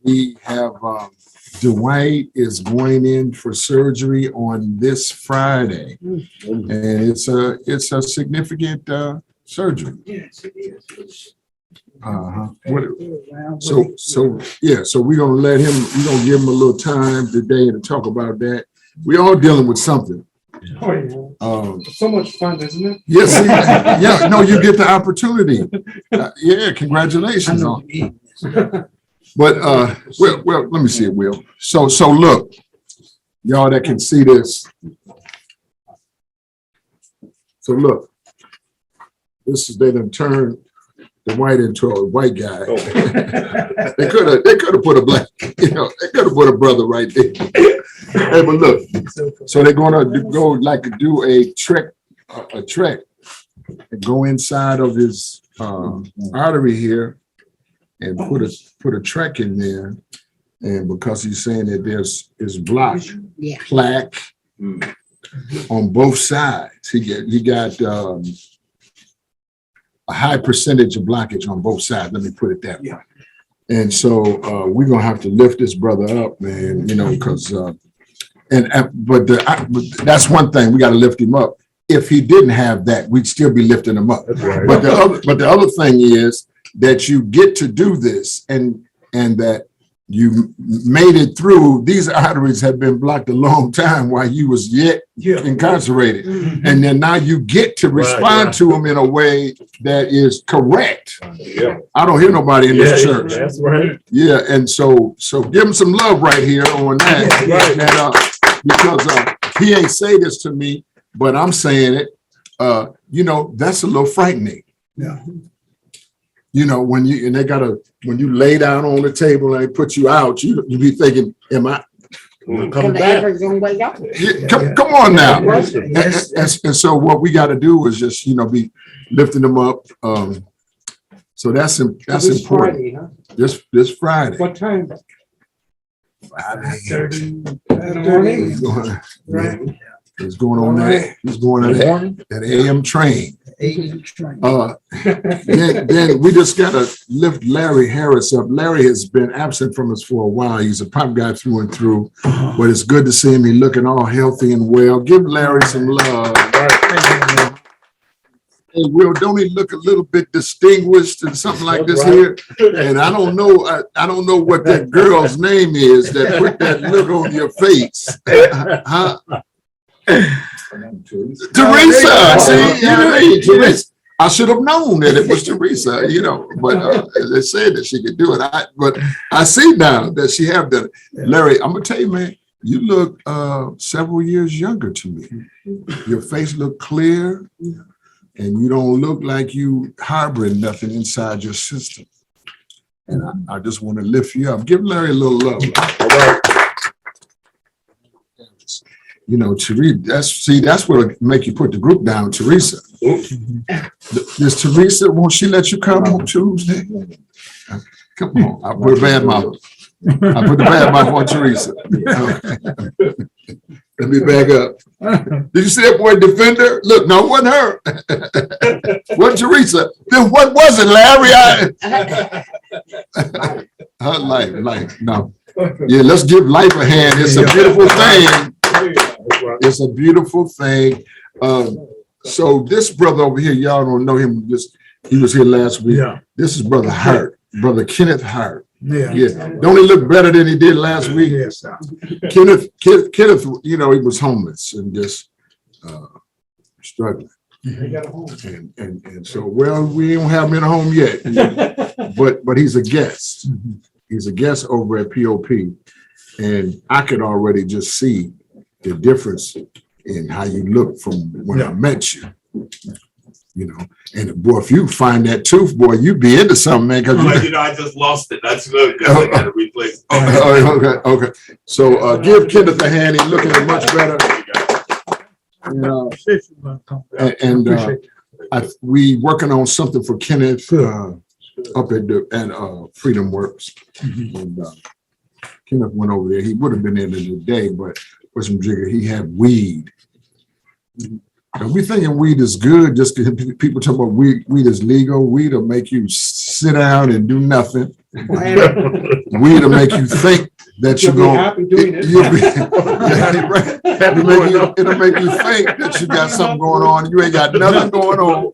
We have Dwight is going in for surgery on this Friday, and it's a significant surgery. Yes, it is. So we're gonna let him. We're gonna give him a little time today to talk about that. We all dealing with something. Oh, yeah. So much fun, isn't it? Yes, yeah. No, you get the opportunity. Yeah, congratulations. But well, let me see it, Will. So look, y'all that can see this. So look, this is they done turned the white into a white guy. They could have put a black, they could have put a brother right there. Hey, but look, so they're gonna do a trek, and go inside of his artery here and put a trek in there. And because he's saying that is blocked, plaque on both sides. He got a high percentage of blockage on both sides. Let me put it that way. And so we're gonna have to lift this brother up, man. Because but that's one thing, we got to lift him up. If he didn't have that, we'd still be lifting him up. Right. But the other thing is that you get to do this, and that you made it through. These arteries have been blocked a long time while you was yet incarcerated. Mm-hmm. And then now you get to respond to them in a way that is correct. Yeah. I don't hear nobody in this church. That's right. Yeah, and so give him some love right here on that. Right. And because he ain't say this to me, but I'm saying it. That's a little frightening. Yeah. When you lay down on the table and they put you out, you be thinking, am I coming back? Come on now. And so what we got to do is just, be lifting them up. So that's important. Friday, huh? This Friday. What time? 5:30 in the morning. Right. He's going on that. He's going on that AM train. Then we just gotta lift Larry Harris up. Larry has been absent from us for a while. He's a pop guy through and through, but it's good to see him. He's looking all healthy and well. Give Larry some love. Hey, Will, don't he look a little bit distinguished and something like this here? And I don't know what that girl's name is that put that look on your face. Huh? Teresa, Teresa. I should have known that it was Teresa, but they said that she could do it. But I see now that she have done it. Larry, I'm gonna tell you, man, you look several years younger to me. Your face look clear, and you don't look like you harboring nothing inside your system. And I just want to lift you up. Give Larry a little love. All right. Teresa, that's what make you put the group down, Teresa. Does Teresa, won't she let you come on Tuesday? Come on, I put a bad mouth. I put the bad mouth on Teresa. Okay. Let me back up. Did you see that boy defender? Look, no, it wasn't her. Wasn't Teresa. Then what was it, Larry? Her life. No. Yeah, let's give life a hand. It's a beautiful thing. It's a beautiful thing. So this brother over here, y'all don't know him. He was here last week. Yeah. This is Brother Hart, Brother Kenneth Hart. Yeah. Don't he look better than he did last week? Yes. Kenneth, he was homeless and just struggling. And so, well, we don't have him in a home yet, but he's a guest. He's a guest over at POP, and I could already just see the difference in how you look from when I met you. And boy, if you find that tooth, boy, you'd be into something, man. I just lost it. That's good because I got to replace it. Okay. So give Kenneth a hand. He's looking much better. We working on something for Kenneth up at Freedom Works. And Kenneth went over there. He would have been there today, but with some jigger, he had weed. And we thinking weed is good just because people talk about weed is legal. Weed will make you sick. sit down and do nothing. And We to make you think that you're you'll be going. happy doing it. You'll be, yeah, right. It'll make you think that you got something going on. You ain't got nothing going on.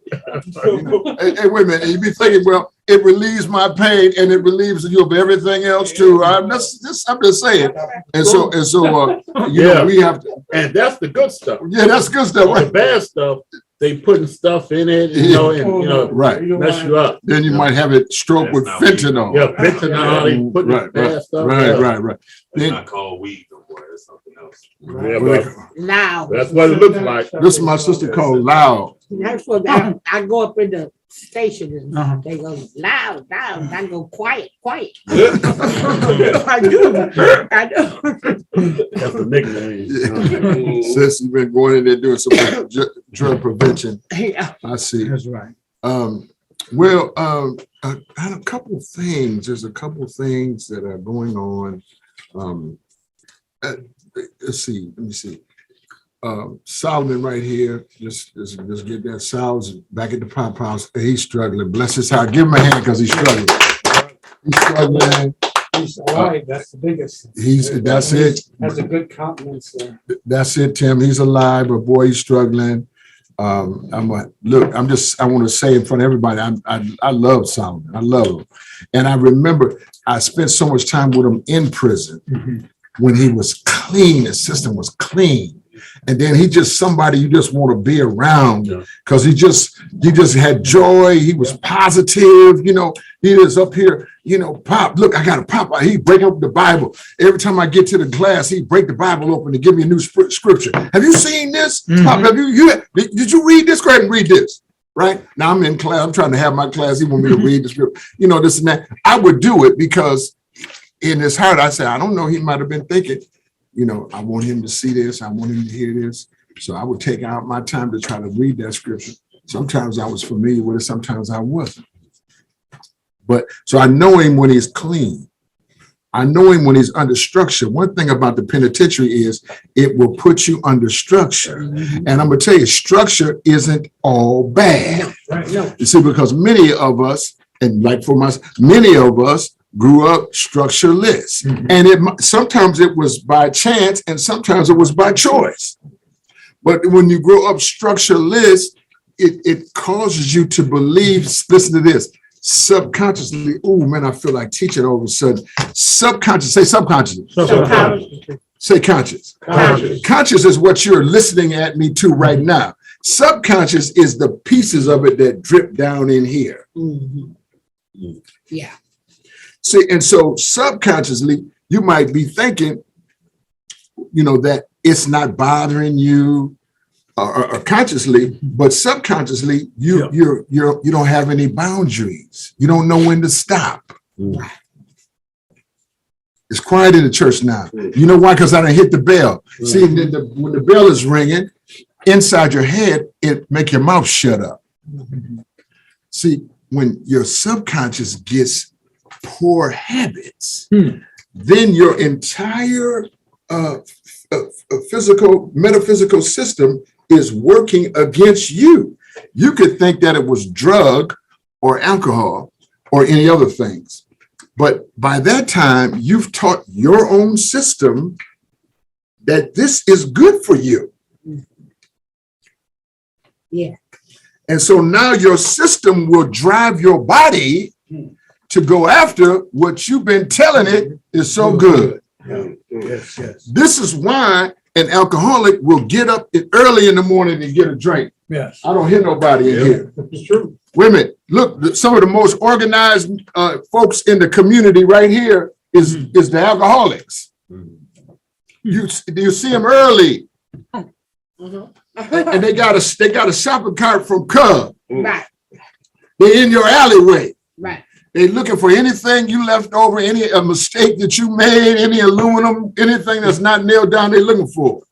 You know, hey, wait a minute. And you be thinking, well, it relieves my pain and it relieves you of everything else too. I'm just saying. And so, you know, we have to. And that's the good stuff. Yeah, that's good stuff, All the right? bad stuff, they putting stuff in it, you know, and you know, Right. mess you up. Then you might have it stroke with fentanyl. Yeah, fentanyl, they putting Right, bad stuff. right. It's Then, not called weed no more. It's something else. Yeah, but Loud. that's what it looks like. this is my sister called Loud. That's what I go up in the station and they go loud. I go quiet. I do. That's the nickname. Since you've been going in there doing some drug prevention, Yeah. I see. That's right. Well, I had a couple of things. There's a couple of things that are going on. Let's see. Let me see. Solomon right here. Just get that. Sal's back at the pop house. He's struggling. Bless his heart. Give him a hand because he's struggling. He's struggling. He's alive. That's the biggest. That's it. Has a good countenance there. That's it, Tim. He's alive, but boy, he's struggling. I want to say in front of everybody, I love Solomon. I love him. And I remember I spent so much time with him in prison when he was clean, his system was clean. And then he just somebody you just want to be around because he just had joy. He was positive, you know. He is up here, you know, Pop, look, I got a Pop. He break up the Bible. Every time I get to the class, he break the Bible open to give me a new scripture. Have you seen this? Pop, did you read this? Go ahead and read this. Right now I'm in class. I'm trying to have my class. He want me to read the scripture, you know, this and that. I would do it because in his heart, I said, I don't know. He might have been thinking, you know, I want him to see this. I want him to hear this. So I would take out my time to try to read that scripture. Sometimes I was familiar with it. Sometimes I wasn't. But so I know him when he's clean. I know him when he's under structure. One thing about the penitentiary is it will put you under structure. And I'm going to tell you, structure isn't all bad. No. You see, because many of us, and like for myself, many of us grew up structureless. And sometimes it was by chance and sometimes it was by choice. But when you grow up structureless, it causes you to believe, listen to this, subconsciously, oh man, I feel like teaching all of a sudden. Subconscious, say subconsciously. Say conscious. Conscious is what you're listening at me to right now. Subconscious is the pieces of it that drip down in here. Yeah. See, and so subconsciously, you might be thinking, you know, that it's not bothering you, or consciously, but subconsciously, you don't have any boundaries. You don't know when to stop. It's quiet in the church now. You know why? Because I done hit the bell. See, when the bell is ringing, inside your head, it make your mouth shut up. See, when your subconscious gets poor habits, then your entire metaphysical system is working against you. You could think that it was drug or alcohol or any other things. But by that time, you've taught your own system that this is good for you. Yeah. And so now your system will drive your body to go after what you've been telling it is so good. Yes. This is why an alcoholic will get up early in the morning and get a drink. Yes. I don't hear nobody in here. It's true. Wait a minute. Look, some of the most organized folks in the community right here is the alcoholics. You see them early, and they got a shopping cart from Cub. Right. They're in your alleyway. Right. They're looking for anything you left over, any mistake that you made, any aluminum, anything that's not nailed down, they're looking for.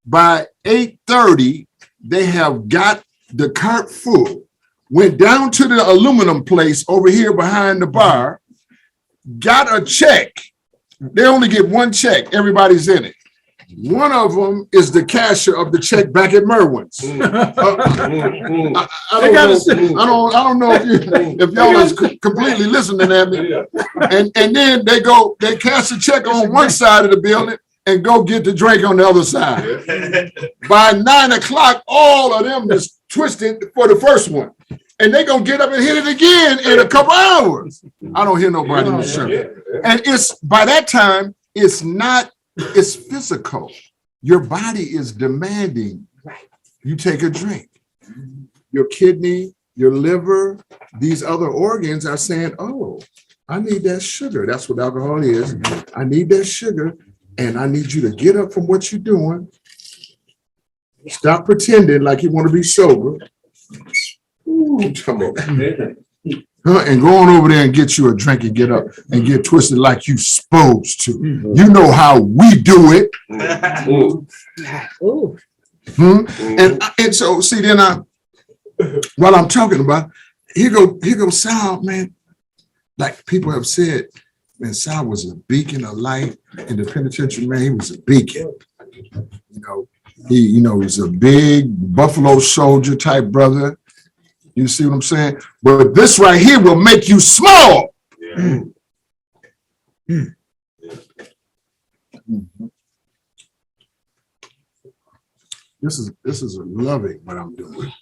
By 8:30, they have got the cart full, went down to the aluminum place over here behind the bar, got a check. They only get one check. Everybody's in it. One of them is the cashier of the check back at Merwin's. I don't know if y'all is completely listening at me. And then they cash the check on one side of the building and go get the drink on the other side. By 9 o'clock, all of them is twisted for the first one. And they gonna get up and hit it again in a couple hours. I don't hear nobody in the shirt. And it's by that time, it's physical. Your body is demanding. Right. You take a drink. Your kidney, your liver, these other organs are saying, oh, I need that sugar. That's what alcohol is. I need that sugar. And I need you to get up from what you're doing. Stop pretending like you want to be sober. Ooh, come on. And go on over there and get you a drink and get up and get twisted like you supposed to. You know how we do it. Ooh. And so see, then while I'm talking about, here goes Sal, man. Like people have said, man, Sal was a beacon of light in the penitentiary, man. He was a beacon. He was a big Buffalo Soldier type brother. You see what I'm saying? But this right here will make you small. Yeah. This is a loving what I'm doing.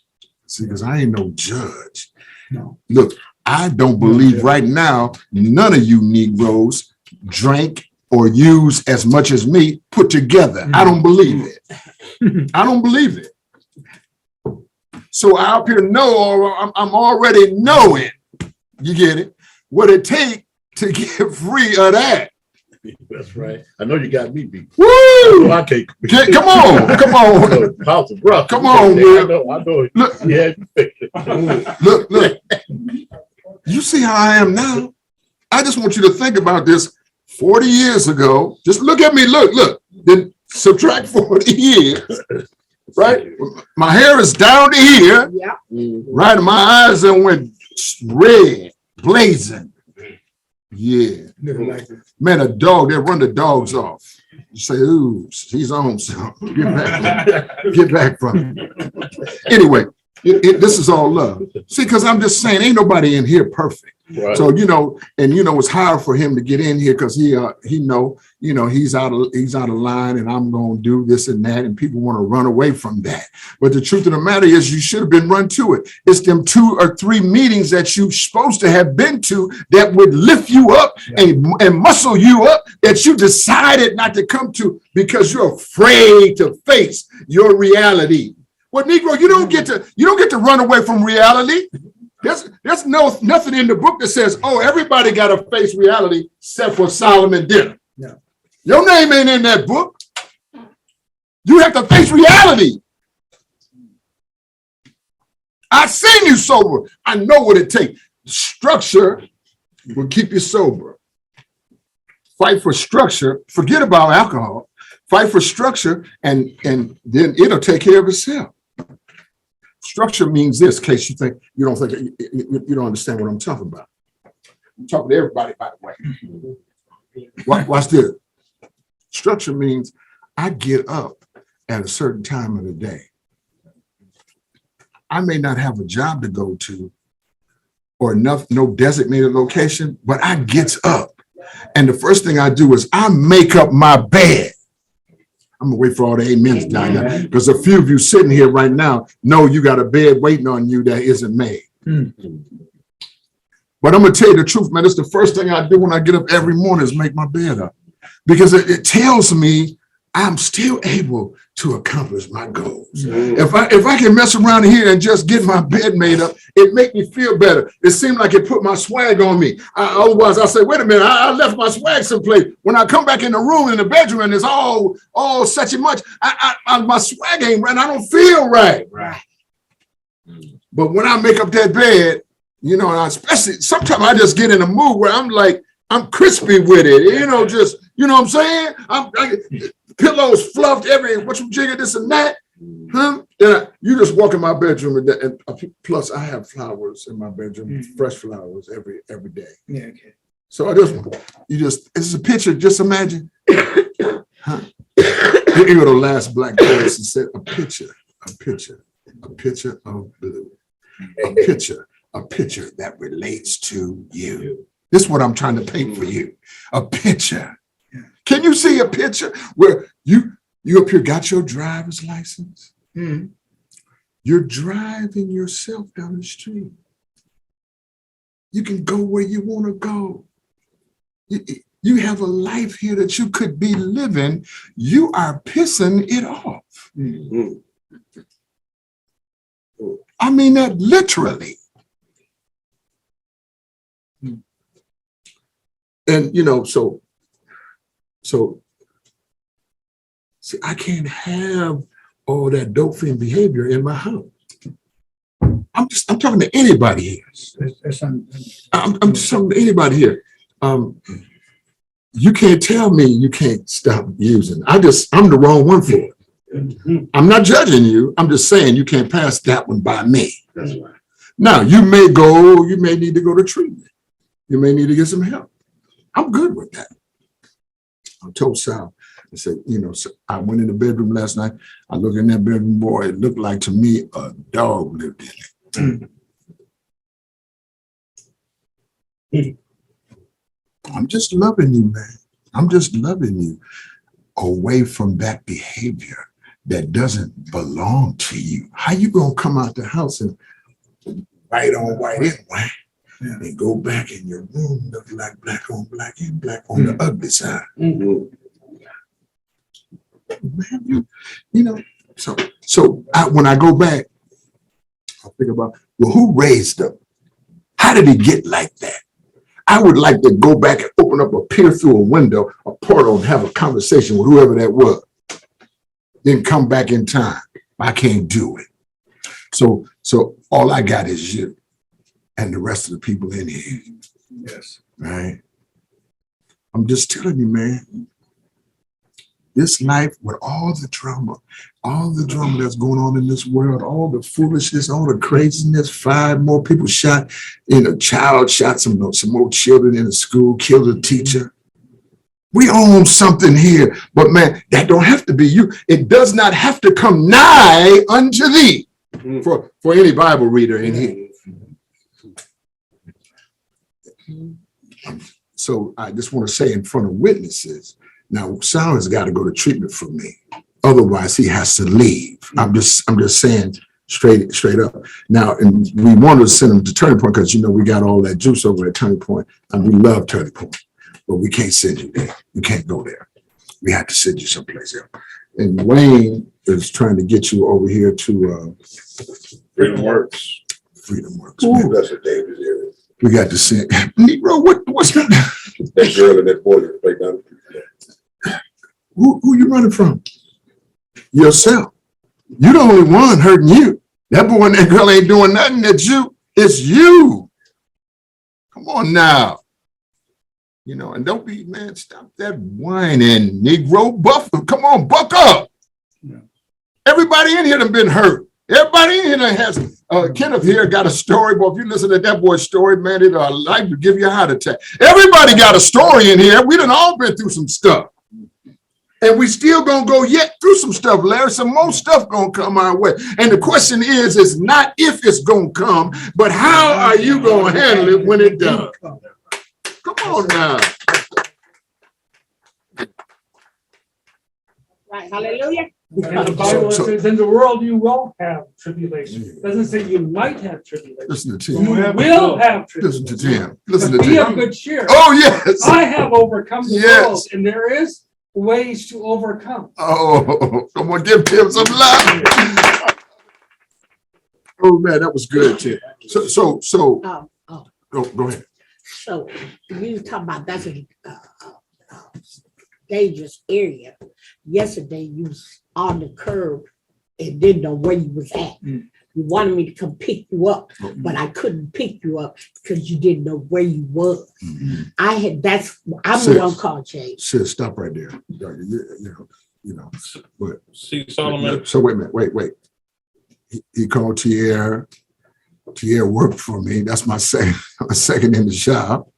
See, because I ain't no judge. No. Look, I don't believe right now none of you Negroes drank or use as much as me put together. I don't believe it. I don't believe it. So I up here know, or I'm already knowing, you get it, what it take to get free of that. That's right. I know you got me beat. Woo! I can't. Come on. House of rough. Come on, man. I know. Look. Yeah, you fixed it. Look. You see how I am now? I just want you to think about this 40 years ago. Just look at me. Look. Then subtract 40 years. Right? My hair is down to here. Yeah. Right? And my eyes then went red, blazing. Yeah. Man, a dog, they run the dogs off. You say, ooh, he's on something. Get back from him. Anyway, this is all love. See, because I'm just saying, ain't nobody in here perfect. Right. So, it's hard for him to get in here because he know he's out of line and I'm going to do this and that. And people want to run away from that. But the truth of the matter is you should have been run to it. It's them 2 or 3 meetings that you're supposed to have been to that would lift you up and muscle you up that you decided not to come to because you're afraid to face your reality. Well, Negro, you don't get to run away from reality. There's nothing in the book that says, oh, everybody got to face reality except for Solomon didn't. No. Your name ain't in that book. You have to face reality. I've seen you sober. I know what it takes. Structure will keep you sober. Fight for structure. Forget about alcohol. Fight for structure, and then it'll take care of itself. Structure means this, in case you don't understand what I'm talking about. I'm talking to everybody, by the way. Watch this. Structure means I get up at a certain time of the day. I may not have a job to go to or no designated location, but I gets up. And the first thing I do is I make up my bed. I'm gonna wait for all the amens down there because a few of you sitting here right now know you got a bed waiting on you that isn't made. But I'm gonna tell you the truth, man. It's the first thing I do when I get up every morning is make my bed up because it tells me I'm still able to accomplish my goals. If I can mess around here and just get my bed made up, it make me feel better. It seemed like it put my swag on me. Otherwise, I say, wait a minute, I left my swag someplace. When I come back in the room in the bedroom and it's all such and much, my swag ain't right. I don't feel right. Right. But when I make up that bed, and especially sometimes I just get in a mood where I'm like, I'm crispy with it, just, what I'm saying? Pillows fluffed what you jigger this and that. You just walk in my bedroom and plus I have flowers in my bedroom, fresh flowers every day. Yeah, okay. So it's a picture, just imagine. Here you go, the last black chorus. He said, a picture of blue. A picture that relates to you. This is what I'm trying to paint for you. A picture. Can you see a picture where you up here got your driver's license? You're driving yourself down the street. You can go where you want to go. You have a life here that you could be living. You are pissing it off. I mean that literally. And so see, I can't have all that dope fiend behavior in my house. I'm talking to anybody here. I'm just talking to anybody here. You can't tell me you can't stop using. I'm the wrong one for it. I'm not judging you. I'm just saying you can't pass that one by me. That's right. Now you may need to go to treatment. You may need to get some help. I'm good with that. I told Sal, I said, so I went in the bedroom last night. I looked in that bedroom, boy, it looked like to me a dog lived in it. I'm just loving you, man. I'm just loving you away from that behavior that doesn't belong to you. How you gonna come out the house and white on white anyway, and go back in your room look like black on black and black on the ugly side? Man, when I go back, I think about, well, who raised him? How did he get like that? I would like to go back and open up peer through a window, a portal, and have a conversation with whoever that was. Then come back in time. I can't do it. So all I got is you and the rest of the people in here. Yes. Right? I'm just telling you, man. This life with all the drama that's going on in this world, all the foolishness, all the craziness, 5 more people shot, a child shot some more children in the school, killed a teacher. We own something here, but man, that don't have to be you. It does not have to come nigh unto thee for any Bible reader in here. So I just want to say in front of witnesses, now, Sal has got to go to treatment for me. Otherwise, he has to leave. I'm just saying straight up. Now, and we want to send him to Turning Point because, we got all that juice over at Turning Point, and we love Turning Point, but we can't send you there. You can't go there. We have to send you someplace else. And Wayne is trying to get you over here to Freedom Works. Freedom Works. Ooh, that's a dangerous area. We got to send Negro. What's that? That girl and that boy that played down. Who you running from? Yourself. You the only one hurting you. That boy and that girl ain't doing nothing. That's you. It's you. Come on now. And don't be, man, stop that whining, Negro. Come on, buck up. Yeah. Everybody in here done been hurt. Everybody in here done has, Kenneth here got a story. But if you listen to that boy's story, man, it'll like to give you a heart attack. Everybody got a story in here. We done all been through some stuff. And we still gonna go yet through some stuff, Larry. Some more stuff gonna come our way. And the question is not if it's gonna come, but how are you gonna handle it when it does? Come on now. Right, hallelujah. And the Bible says, in the world you will have tribulation. It doesn't say you might have tribulation. Listen to You Tim. will have tribulation. Listen to Tim. Listen to Be of Tim. good cheer. Oh, yes. I have overcome the Yes. world, and there is ways to overcome. Oh, come on, give Tim some love. Oh, man, that was good, Tim. So, go ahead. So you talk about that's a dangerous area. Yesterday you was on the curb and didn't know where you was at. You wanted me to come pick you up, but I couldn't pick you up because you didn't know where you was. I'm the one called Chase. Sis, stop right there. But See, Solomon. so wait a minute, wait. He called Tierra. Tierra worked for me. That's my second in the shop.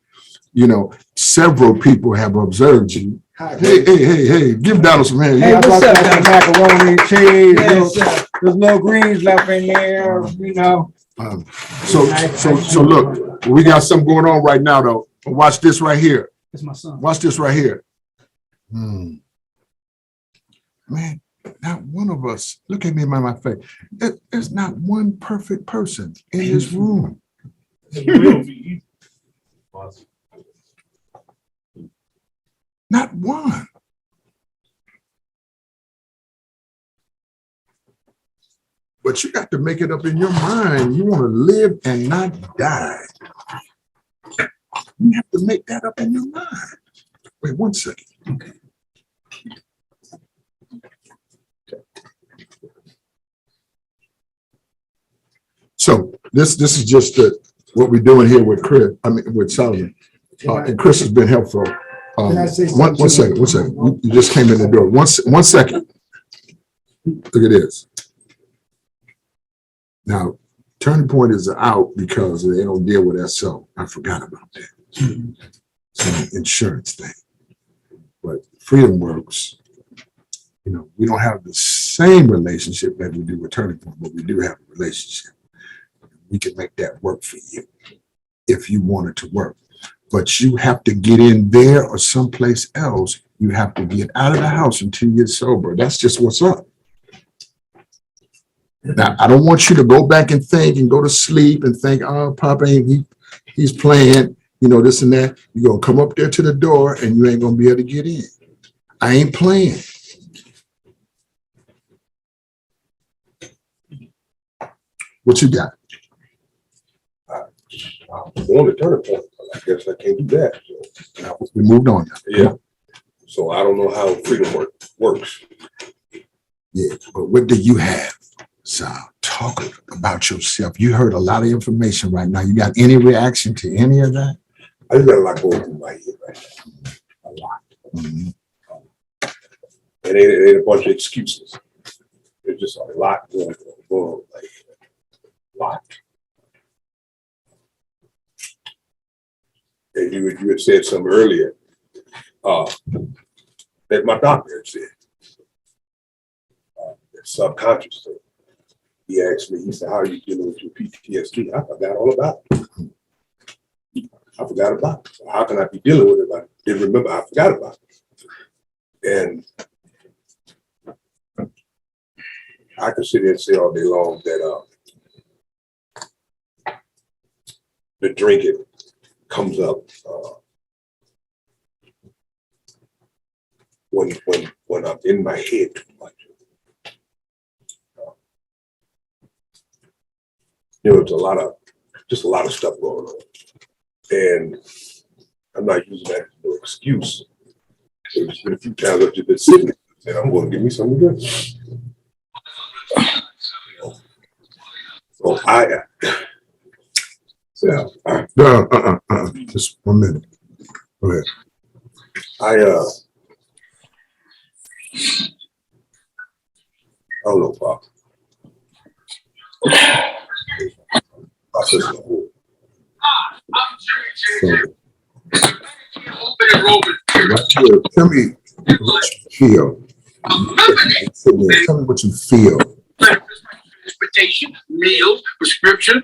Several people have observed you Hey, give Donald some hand. Hey, what's up, Some macaroni, cheese, Yes, sir. there's no greens left in there, you know. So look, we got something going on right now though. Watch this right here. It's my son. Watch this right here. Man, not one of us, look at me in my face. There's not one perfect person in this room. Not one. But you got to make it up in your mind. You want to live and not die. You have to make that up in your mind. Wait 1 second. So this is just what we're doing here with Chris. I mean with Solomon, and Chris has been helpful. Can I say One something? second. You just came in the door. One second. Look at this. Now, Turning Point is out because they don't deal with SO. I forgot about that. It's an insurance thing. But Freedom Works, you know, we don't have the same relationship that we do with Turning Point, but we do have a relationship. We can make that work for you if you want it to work. But you have to get in there or someplace else. You have to get out of the house until you get sober. That's just what's up. Now, I don't want you to go back and think and go to sleep and think, oh, Papa, he's playing, you know, this and that. You're going to come up there to the door and you ain't going to be able to get in. I ain't playing. What you got? On the Turning Point, I guess I can't do that. So, Now, we moved on. Now. yeah. So I don't know how freedom works. Yeah, but what do you have? So talk about yourself. You heard a lot of information right now. You got any reaction to any of that? I just got a lot going through my head right now. A lot. Mhm. And it ain't a bunch of excuses. There's just a lot going on, like a lot. And you had said something earlier, that my doctor had said. Subconscious thing. He asked me, he said, how are you dealing with your PTSD? I forgot all about it. I forgot about it. How can I be dealing with it if I didn't remember? I forgot about it. And I could sit here and say all day long that the drinking comes up when I'm in my head too much. You know, it's a lot of stuff going on. And I'm not using that as no excuse. There's been a few times I've just been sitting there and I'm going to give me something good. So Just 1 minute. Go ahead. I don't know, Bob. Tell me what you feel. Tell me what you feel. Transportation, meals, prescription.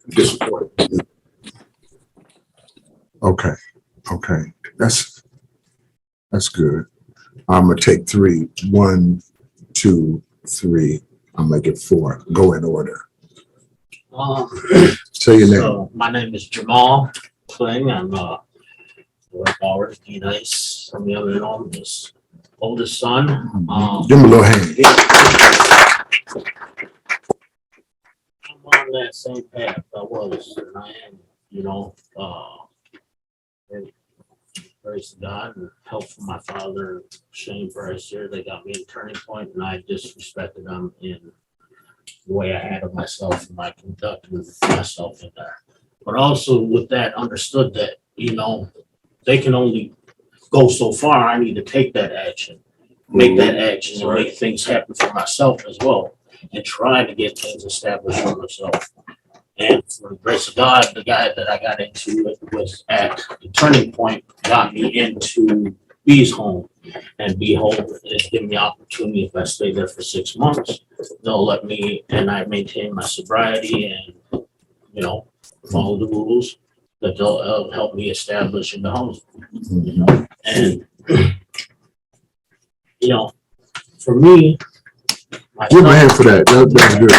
Disappointed. Okay. That's good. I'm gonna take 3. 1, 2, 3. I'll make it 4. Go in order. Say your name. So my name is Jamal Kling. I'm Howard D. Nice. Some of you know him, his oldest son. Give him a little hand. I'm on that same path I was, and I am, you know, and praise to God and help from my father, Shane Bryce here. They got me in Turning Point, and I disrespected them in the way I handled myself and my conduct with myself in there. But also with that, understood that, you know, they can only go so far. I need to take that action, make that action, and make things happen for myself as well, and try to get things established for myself. And for the grace of God, the guy that I got into it was at the Turning Point, got me into Bee's home. And Behold, it's given me opportunity if I stay there for 6 months, they'll let me, and I maintain my sobriety and, you know, follow the rules, that they'll help me establish in the house. You know, and, you know, for me, Give him a myself, hand for that. That's good.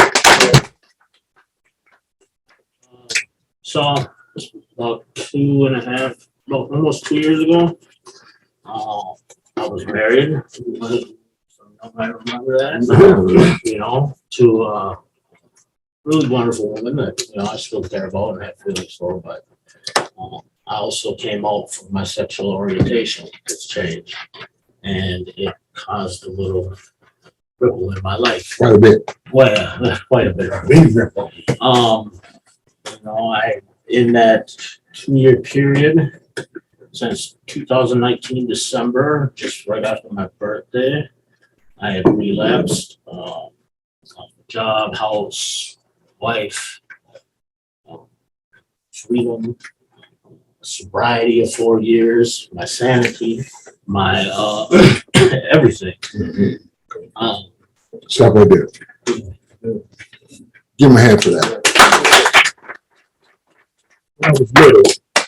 So about 2.5, almost 2 years ago, I was married. I remember that, you know, to a really wonderful woman that, you know, I still care about and have feelings for, but I also came out from my sexual orientation. It's changed, and it caused a little ripple in my life. Quite a bit. Well, quite a bit. You know, in that 2-year period, since 2019 December, just right after my birthday, I had relapsed. Job, house, wife, freedom, sobriety of 4 years, my sanity, my everything. Stop right there. Give him a hand for that. When I was little,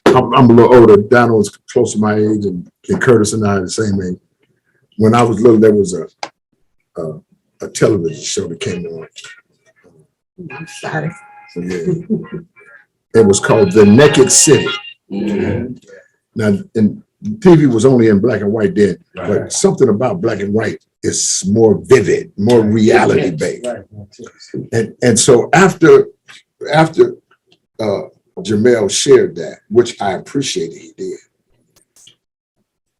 I'm a little older. Donald was close to my age, and Curtis and I are the same age. When I was little, there was a television show that came on. I'm sorry. Yeah. It was called The Naked City. Now, and TV was only in black and white then, but something about black and white is more vivid, more reality based. And so after Jamel shared that, which I appreciated he did,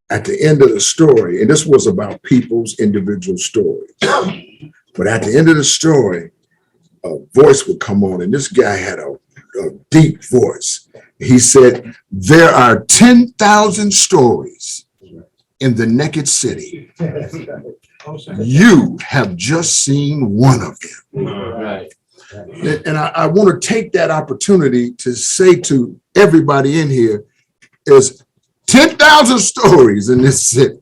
at the end of the story, and this was about people's individual stories, but at the end of the story, a voice would come on, and this guy had a deep voice. He said, there are 10,000 stories in the naked city. You have just seen one of them. Right. And I want to take that opportunity to say to everybody in here, is 10,000 stories in this city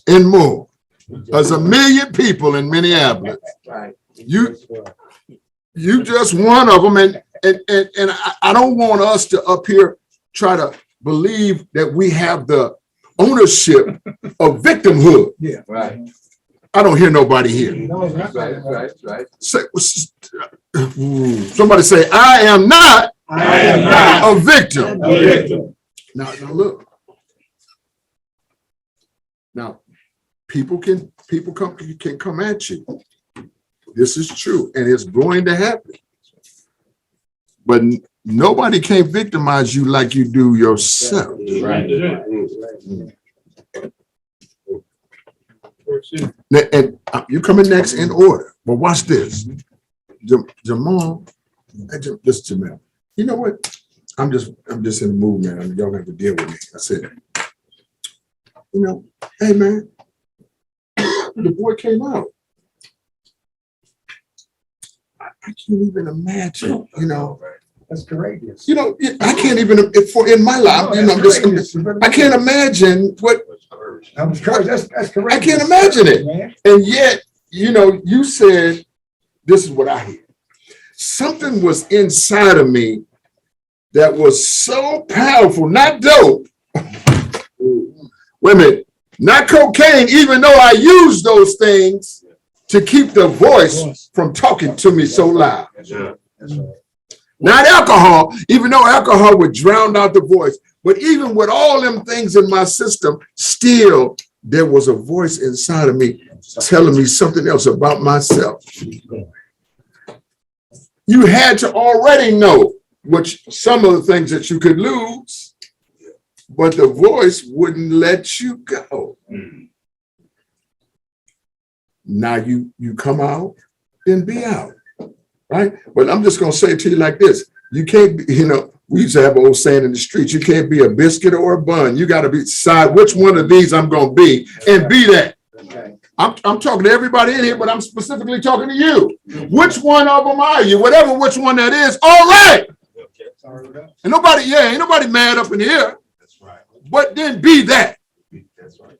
and more. There's 1 million people in Minneapolis. You just one of them, and I don't want us to up here try to believe that we have the ownership of victimhood. Yeah, right. I don't hear nobody here. Right. Somebody say, I am not a victim. Now look. Now, people can come at you. This is true, and it's going to happen. But nobody can victimize you like you do yourself. Right. And you coming next in order. But watch this. Jamal, this is Jamal. You know what? I'm just in the mood, man. I mean, y'all have to deal with me. I said, you know, hey man, the boy came out. I can't even imagine, you know. That's courageous. You know, I can't even in my life, you know, I can't imagine what That's courageous. I can't imagine it. Man. And yet, you know, you said, this is what I hear. Something was inside of me that was so powerful, not dope. Wait a minute, not cocaine, even though I use those things to keep the voice from talking to me so loud. Yeah. Not alcohol, even though alcohol would drown out the voice. But even with all them things in my system, still there was a voice inside of me telling me something else about myself. You had to already know some of the things that you could lose, but the voice wouldn't let you go. Now you come out, then be out, right? But I'm just going to say it to you like this. You can't be, you know, we used to have an old saying in the streets, you can't be a biscuit or a bun. You got to decide which one of these I'm going to be and be that. I'm talking to everybody in here, but I'm specifically talking to you. Which one of them are you? Which one that is, all right. And ain't nobody mad up in here. That's right. But then be that. That's right.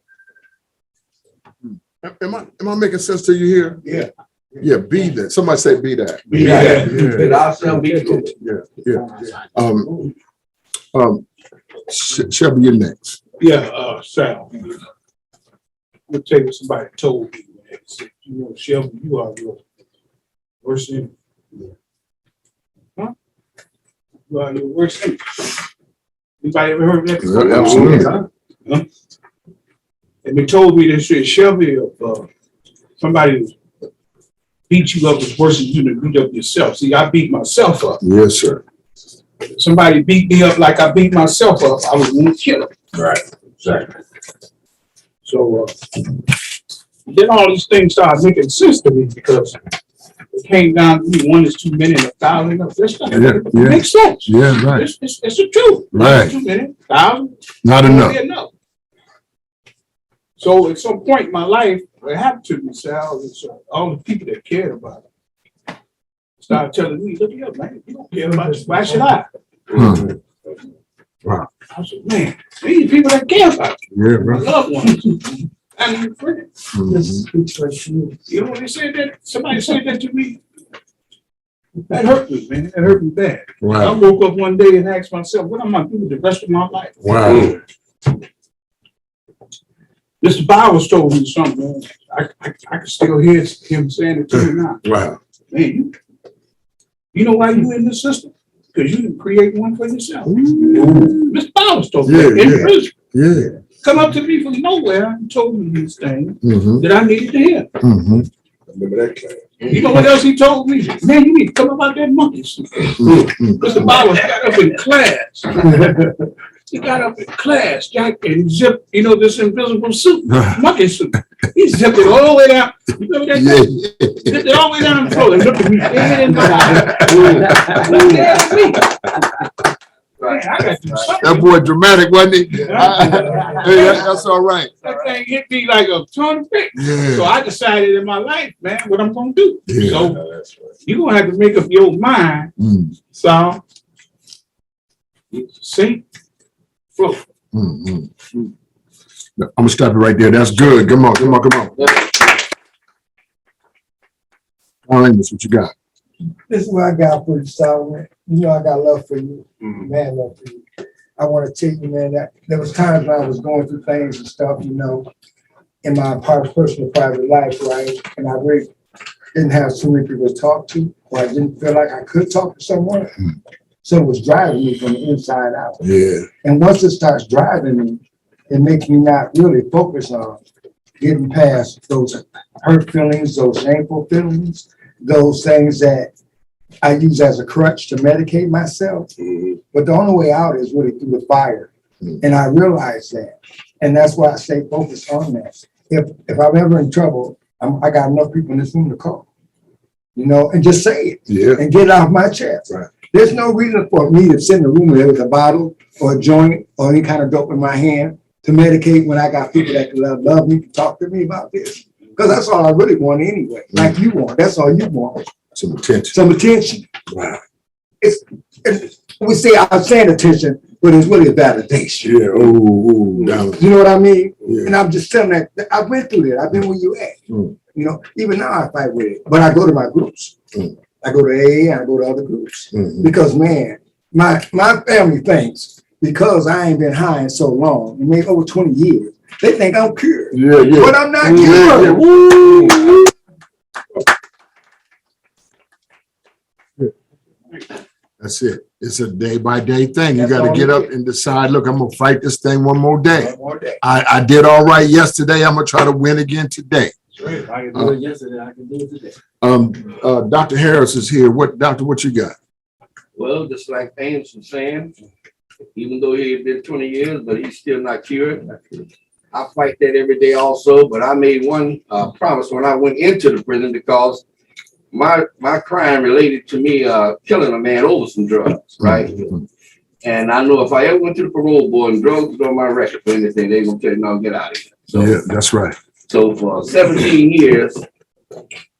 Am I making sense to you here? Yeah. Yeah, be that. Somebody say be that. Yeah. Yeah. But ourselves be good. Shelby, you're next. Yeah, Sal. I'll tell you what somebody told me, man. Said, you know, Shelby, you are your worst enemy. Huh? You are your worst enemy. Anybody ever heard of that before? Yeah, absolutely. Huh? And they told me this shit, Shelby, somebody beat you up is worse than you to beat up yourself. See, I beat myself up. Yes, sir. Somebody beat me up like I beat myself up, I was gonna kill him. Right, exactly. So then all these things started making sense to me because it came down to me, one is too many and 1,000 of this stuff. Yeah, It yeah. makes sense. Yeah, right. It's the truth. Right. Too many, 1,000, Not enough. enough. So at some point in my life, what happened to me, Sal, is all the people that cared about it started telling me, look here, man, you don't care about this. Why should I? Huh. Wow. I said, man, these people that care about you, Yeah, my right. loved ones. And you friends. Mhm. You know when they said that? Somebody said that to me. That hurt me, man. That hurt me bad. I Wow. woke up one day and asked myself, what am I doing the rest of my life? Wow. Mr. Bowers told me something, man. I can still hear him saying it to me now. Wow. Man, you know why you in this system? Because you didn't create one for yourself. Mr. Bowers told me that in Yeah, yeah. prison. Yeah. Come up to me from nowhere and told me these things Mm-hmm. that I needed to hear. Mm-hmm. Remember that class? You know what else he told me? Man, you need to come up out that monkey suit. Mr. Bowers got up in class. He got up in class, Jack, and zipped, you know, this invisible suit, monkey suit. He zipped it all the way down. You remember that? Yeah. Zipped it all the way down the floor and looked at me dead in my eye. Looked at me. Man, I got to do something. That boy dramatic, wasn't he? Hey, that's all right. That thing hit me like a ton of bricks. Yeah. So I decided in my life, man, what I'm gonna do. Yeah. So you're gonna have to make up your mind, Mm, so sink, float. mm, mm. I'm gonna stop it right there. That's good. Come on, come on, come on. All right, that's what you got. This is what I got for you, Solomon. You know I got love for you, man, love for you. I want to tell you, man, that there was times when I was going through things and stuff, you know, in my personal private life, right? And I really didn't have too many people to talk to, or I didn't feel like I could talk to someone. So it was driving me from the inside out. Yeah. And once it starts driving me, it makes me not really focus on getting past those hurt feelings, those shameful feelings, those things that I use as a crutch to medicate myself. But the only way out is really through the fire. And I realize that. And that's why I stay focused on that. If I'm ever in trouble, I got enough people in this room to call, you know, and just say it Yeah. and get it off my chest. Right. There's no reason for me to sit in a room with a bottle or a joint or any kind of dope in my hand to medicate when I got people that can love me, to talk to me about this. Because that's all I really want anyway. Like you want. That's all you want. Some attention. Some attention. Wow. We say I'm saying attention, but it's really a validation. Yeah. Ooh, down. You know what I mean? Yeah. And I'm just telling that I went through it. I've been where you at. Mm. You know, even now I fight with it. But I go to my groups. Mm. I go to AA and I go to other groups. Mhm. Because man, my family thinks because I ain't been high in so long, and maybe over 20 years, they think I'm cured. Yeah, yeah. But I'm not Yeah, cured. yeah. That's it. It's a day by day thing. You That's got to all get it up is. and decide, look, I'm going to fight this thing one more day. One more day. I did all right yesterday. I'm going to try to win again today. I can do it yesterday, I can do it today. Dr. Harris is here. Doctor, what you got? Well, just like Ames was saying, even though he had been 20 years, but he's still not cured. I fight that every day also, but I made one promise when I went into the prison because my crime related to me killing a man over some drugs, right? Mhm. And I know if I ever went to the parole board and drugs was on my record for anything, they're gonna tell you, no, get out of here. So, Yeah, that's right. so for 17 years,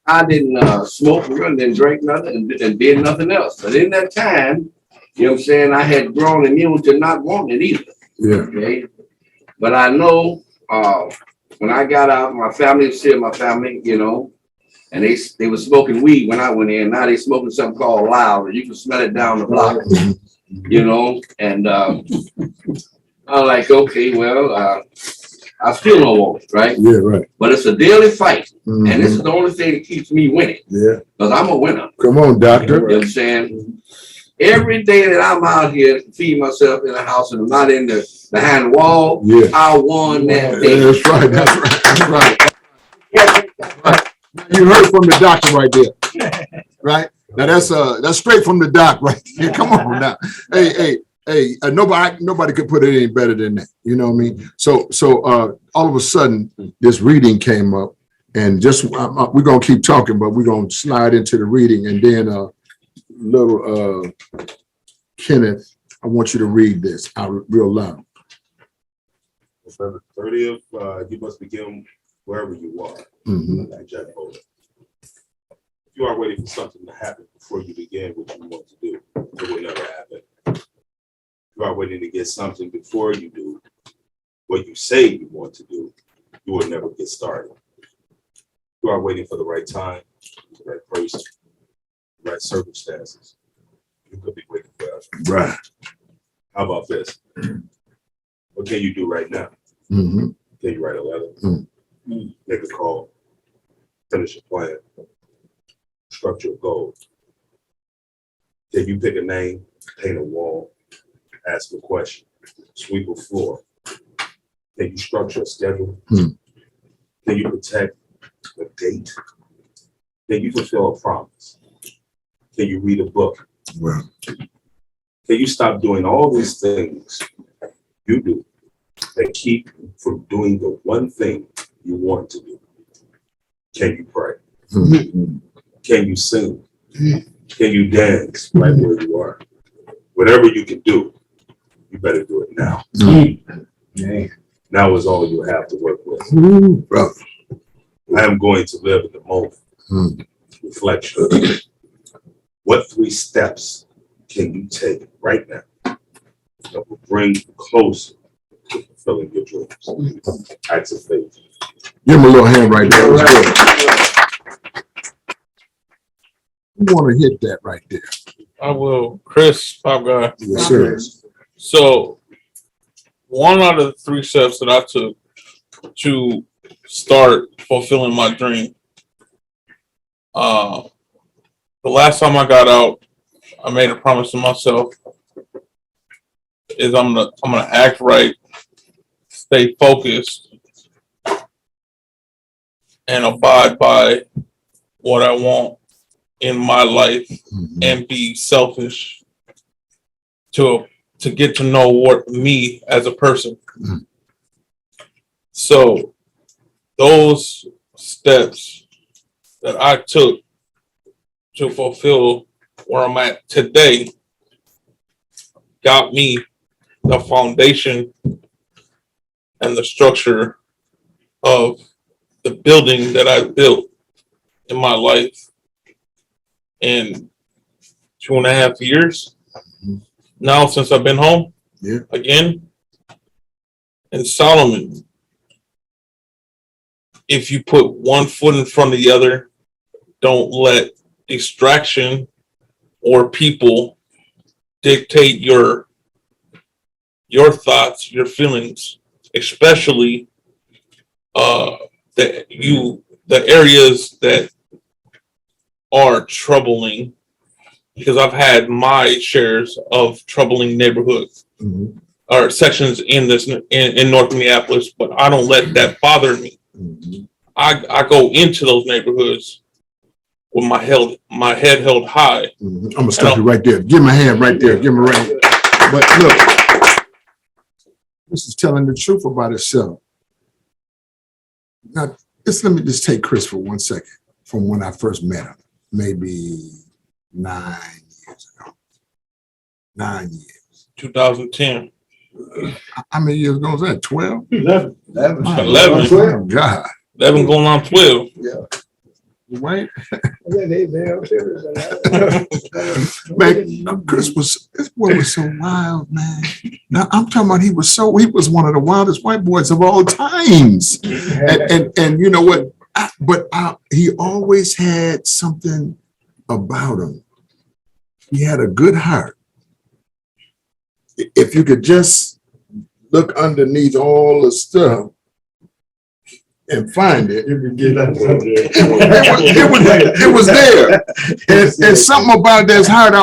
I didn't smoke, didn't drink nothing, and did nothing else. But in that time, you know what I'm saying, I had grown immune to not wanting it either. Yeah. Okay. But I know when I got out, my family was still my family, you know, and they were smoking weed when I went in. Now they smoking something called loud. You can smell it down the block, you know, and I'm like, okay, well, I still don't want it, right? Yeah, right. But it's a daily fight, Mhm. and this is the only thing that keeps me winning, Yeah. because I'm a winner. Come on, You doctor. know what I'm saying? Every day that I'm out here to feed myself in the house and I'm not in the behind the wall, Yeah. I won that Yeah, day. that's right. That's right. That's right. You heard from the doctor right there, right? Now that's straight from the doc right there. Come on now. Hey, nobody could put it any better than that. You know what I mean? So all of a sudden this reading came up, and just we're gonna keep talking, but we're gonna slide into the reading, and then little Kenneth, I want you to read this out real loud. November 30th, you must begin wherever you are. Mhm. Like Jack Bowler. If you are waiting for something to happen before you begin what you want to do, it will never happen. If you are waiting to get something before you do what you say you want to do, you will never get started. If you are waiting for the right time, the right person, the right circumstances, you could be waiting forever. Right. How about this? What can you do right now? Mm-hmm. Can you write a letter? Make a call? Finish a plan? Structure a goal? Can you pick a name, paint a wall, ask a question, sweep a floor? Can you structure a schedule? Can you protect a date? Can you fulfill a promise? Can you read a book? Well, Can you stop doing all these things you do that keep you from doing the one thing you want to do? Can you pray? Can you sing? Can you dance right where you are? Whatever you can do, you better do it now. Now is all you have to work with. brother. I am going to live in the moment. Reflection. What 3 steps can you take right now that will bring you closer to fulfilling your dreams? Acts of faith. Give him a little hand right there. It was good. You want to hit that right there. I will. Chris, Pop Guy. Yes, sir. So, one out of the 3 steps that I took to start fulfilling my dream, the last time I got out, I made a promise to myself is I'm gonna act right, stay focused, and abide by what I want in my life, and be selfish to get to know what me as a person. So those steps that I took to fulfill where I'm at today got me the foundation and the structure of the building that I built in my life in 2.5 years now since I've been home. Yeah. Again. And Solomon, if you put one foot in front of the other, don't let distraction or people dictate your thoughts, your feelings, especially the areas that are troubling, because I've had my shares of troubling neighborhoods or sections in North Minneapolis, but I don't let that bother me. I go into those neighborhoods with my head held high. I'm gonna stop you right there. Give him a hand right there. Give him a ring. But look, this is telling the truth about itself. Now, let me just take Chris for 1 second from when I first met him, maybe 9 years ago. 9 years. 2010. How many years ago was that? 12? 11. 11. Oh, God. 11 going on 12. Yeah. White. They Man, this boy was so wild, man. Now I'm talking about he was one of the wildest white boys of all times. And you know what? He always had something about him. He had a good heart. If you could just look underneath all the stuff and find it, you could get it was there. And something about his heart,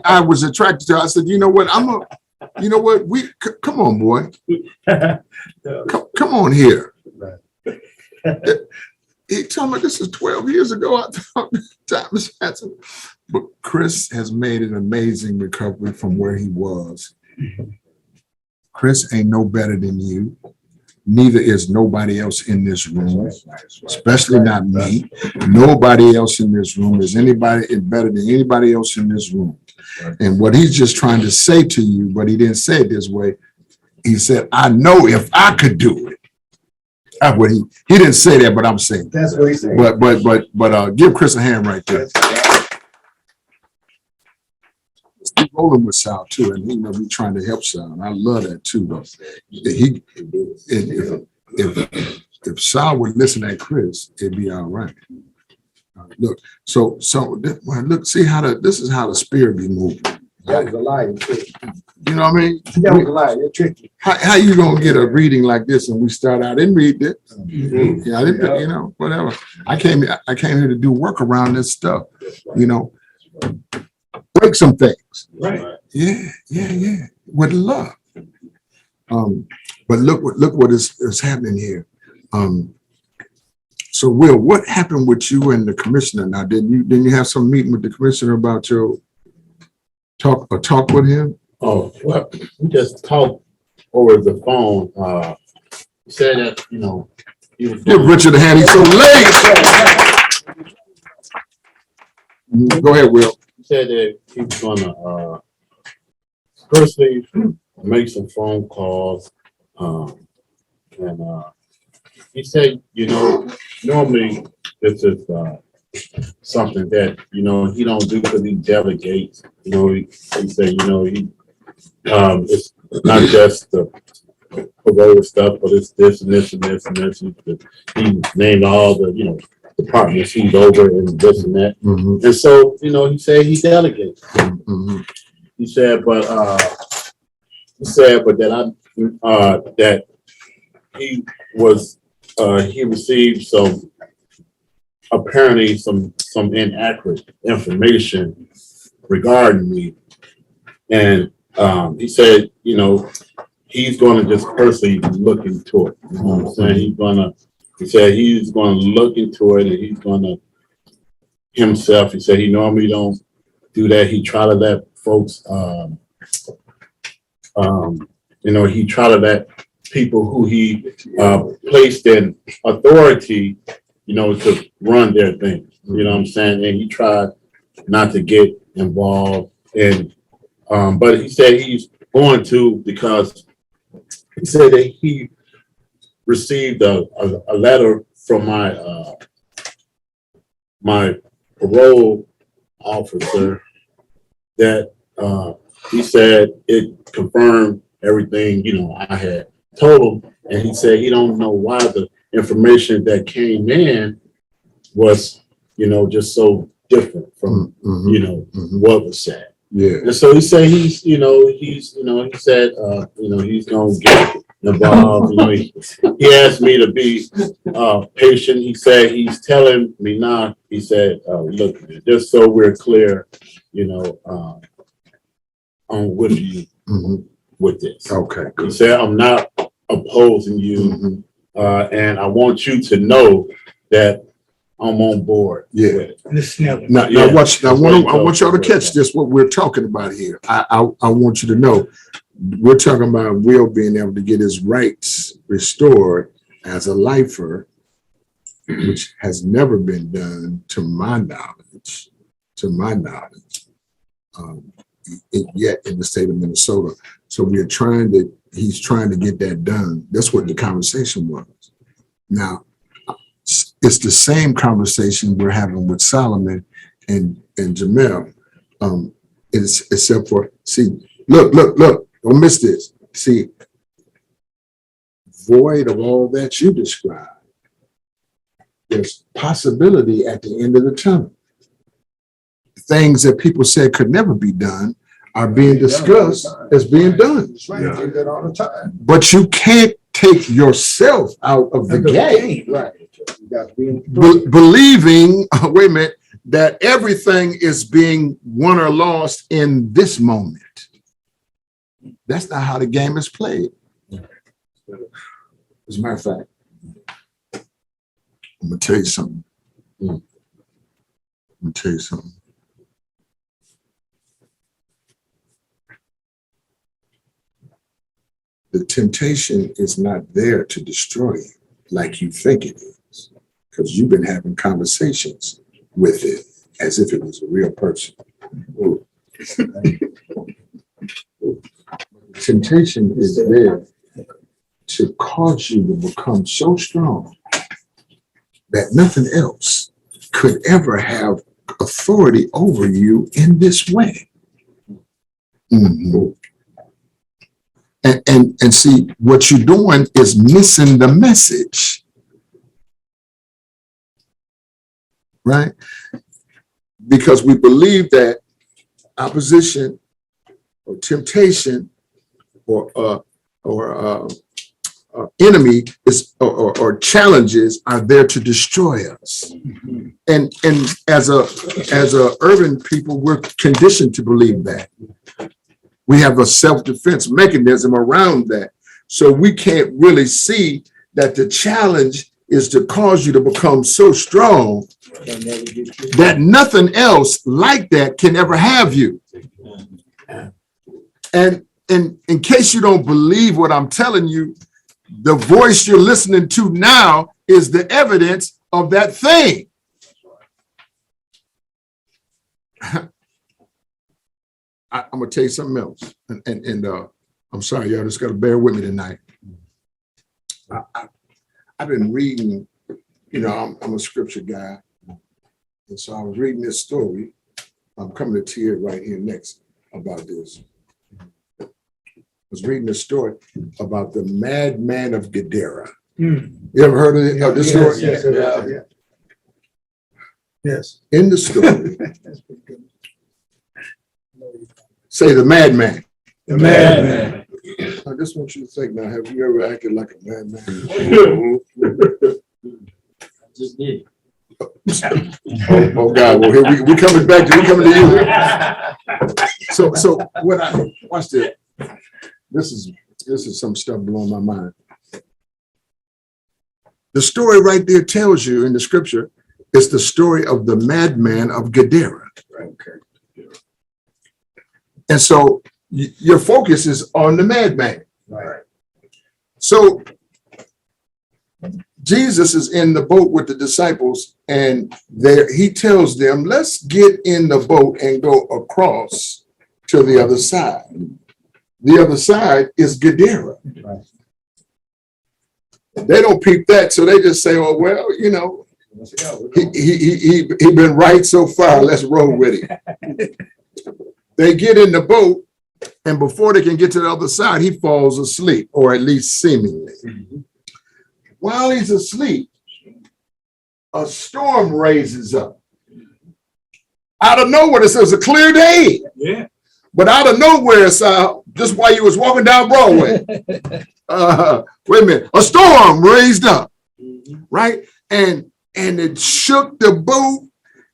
I was attracted to. I said, you know what? Come on, boy. Come on here. He told me this is 12 years ago. I thought time was passing. But Chris has made an amazing recovery from where he was. Chris ain't no better than you. Neither is nobody else in this room, especially not me. Nobody else in this room is better than anybody else in this room. And what he's just trying to say to you, but he didn't say it this way. He said, I know if I could do it. He didn't say that, but I'm saying. That's what he said. But give Chris a hand right there. He's rolling with Sal too, and he be trying to help Sal. And I love that too, though. If Sal would listen to Chris, it'd be all right. Look, so look, see this is how the spirit be moving. That was a lie. You know what I mean? That was a lie. You're tricky. How you gonna get a reading like this and we start out? I didn't read it. Yeah, I didn't, whatever. I came here to do work around this stuff, break some things. Right. Yeah. With love. But look what is happening here. So Will, what happened with you and the commissioner? Now, didn't you have some meeting with the commissioner about your talk with him? Oh, well, we just talked over the phone. He said that, he was Give Richard a hand. He's so late. Go ahead, Will. He said that he was gonna firstly make some phone calls. And he said, normally this is something that he don't do because he delegates. He said, it's not just the parole stuff, but it's this and this and this and this. He named all the departments he's over and this and that. Mm-hmm. And so, he said he delegates. Mm-hmm. He said, but that he received apparently some inaccurate information regarding me. And he said, he's going to just personally look into it. You know what I'm saying? He said he's going to look into it and he's going to himself. He said he normally don't do that. He try to let folks, he try to let people who he placed in authority, to run their things. You know what I'm saying? And he tried not to get involved. And but he said he's going to, because he said that he received a letter from my parole officer that he said it confirmed everything I had told him, and he said he don't know why the information that came in was just so different from what was said. Yeah. And so he said he said he's gonna get involved. He asked me to be patient. He said he's telling me now. He said, look, man, just so we're clear, I'm with you with this. Okay. Good. He said I'm not opposing you, and I want you to know that I'm on board. Yeah. Miss Snell. Now I want y'all to catch this, what we're talking about here. I want you to know, we're talking about Will being able to get his rights restored as a lifer, which has never been done to my knowledge, yet in the state of Minnesota. So he's trying to get that done. That's what the conversation was. Now, It's the same conversation we're having with Solomon and Jamel. Except for, see, look, don't miss this. See, void of all that you described, there's possibility at the end of the tunnel. Things that people said could never be done are being discussed as being done. That's right, I do that all the time. But you can't take yourself out of the game. Right. You got to be in. Believing, wait a minute, that everything is being won or lost in this moment. That's not how the game is played. As a matter of fact, I'm gonna tell you something. The temptation is not there to destroy you like you think it is, because you've been having conversations with it as if it was a real person. Temptation is there to cause you to become so strong that nothing else could ever have authority over you in this way. And see, what you're doing is missing the message, right? Because we believe that opposition or temptation or enemy is or challenges are there to destroy us. And as a urban people, we're conditioned to believe that. We have a self-defense mechanism around that. So we can't really see that the challenge is to cause you to become so strong that nothing else like that can ever have you. And in case you don't believe what I'm telling you, the voice you're listening to now is the evidence of that thing. I'm gonna tell you something else, and I'm sorry, y'all just gotta bear with me tonight. I've been reading, you know, I'm a scripture guy, and so I was reading this story. I'm coming to you right here next about this. I was reading this story about the madman of Gadara. You ever heard of this story? Yes. In the story, say the madman. The madman. I just want you to think now, have you ever acted like a madman? I just did. Oh God, well, here we coming to you. So what watch this. This is some stuff blowing my mind. The story right there tells you in the scripture, it's the story of the madman of Gadara. Okay. And so your focus is on the madman. Right. So Jesus is in the boat with the disciples, and there he tells them, let's get in the boat and go across to the other side. The other side is Gadara. Right. They don't peep that, so they just say, oh, well, you know, he been right so far, let's roll with him. They get in the boat, and before they can get to the other side, he falls asleep, or at least seemingly. While he's asleep, a storm raises up. Out of nowhere, it says a clear day. Yeah. But out of nowhere, just while you was walking down Broadway, wait a minute, a storm raised up, right? And it shook the boat,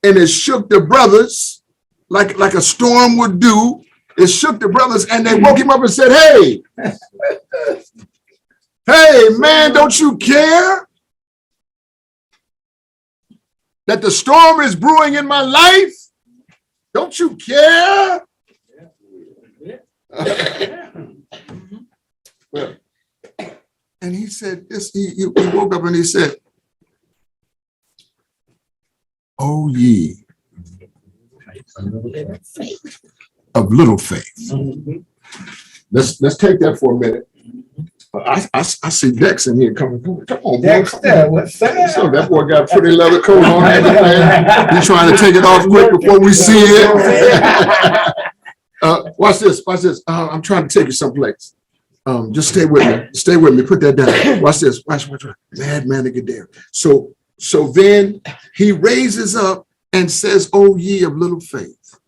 and it shook the brothers like a storm would do. It shook the brothers, and they woke him up and said, hey, man, don't you care that the storm is brewing in my life? Don't you care? Well, and he said this, he woke up and he said, oh ye of little faith. Let's take that for a minute. I see Dex in here coming. Come on, boy. Dexter, what's that? So that boy got a pretty leather coat on. He's trying to take it off quick before we see it. Watch this. Watch this. I'm trying to take you someplace. Just stay with me. Stay with me. Put that down. Watch this. Watch. Madman of Gadara. So then he raises up and says, "O ye of little faith,"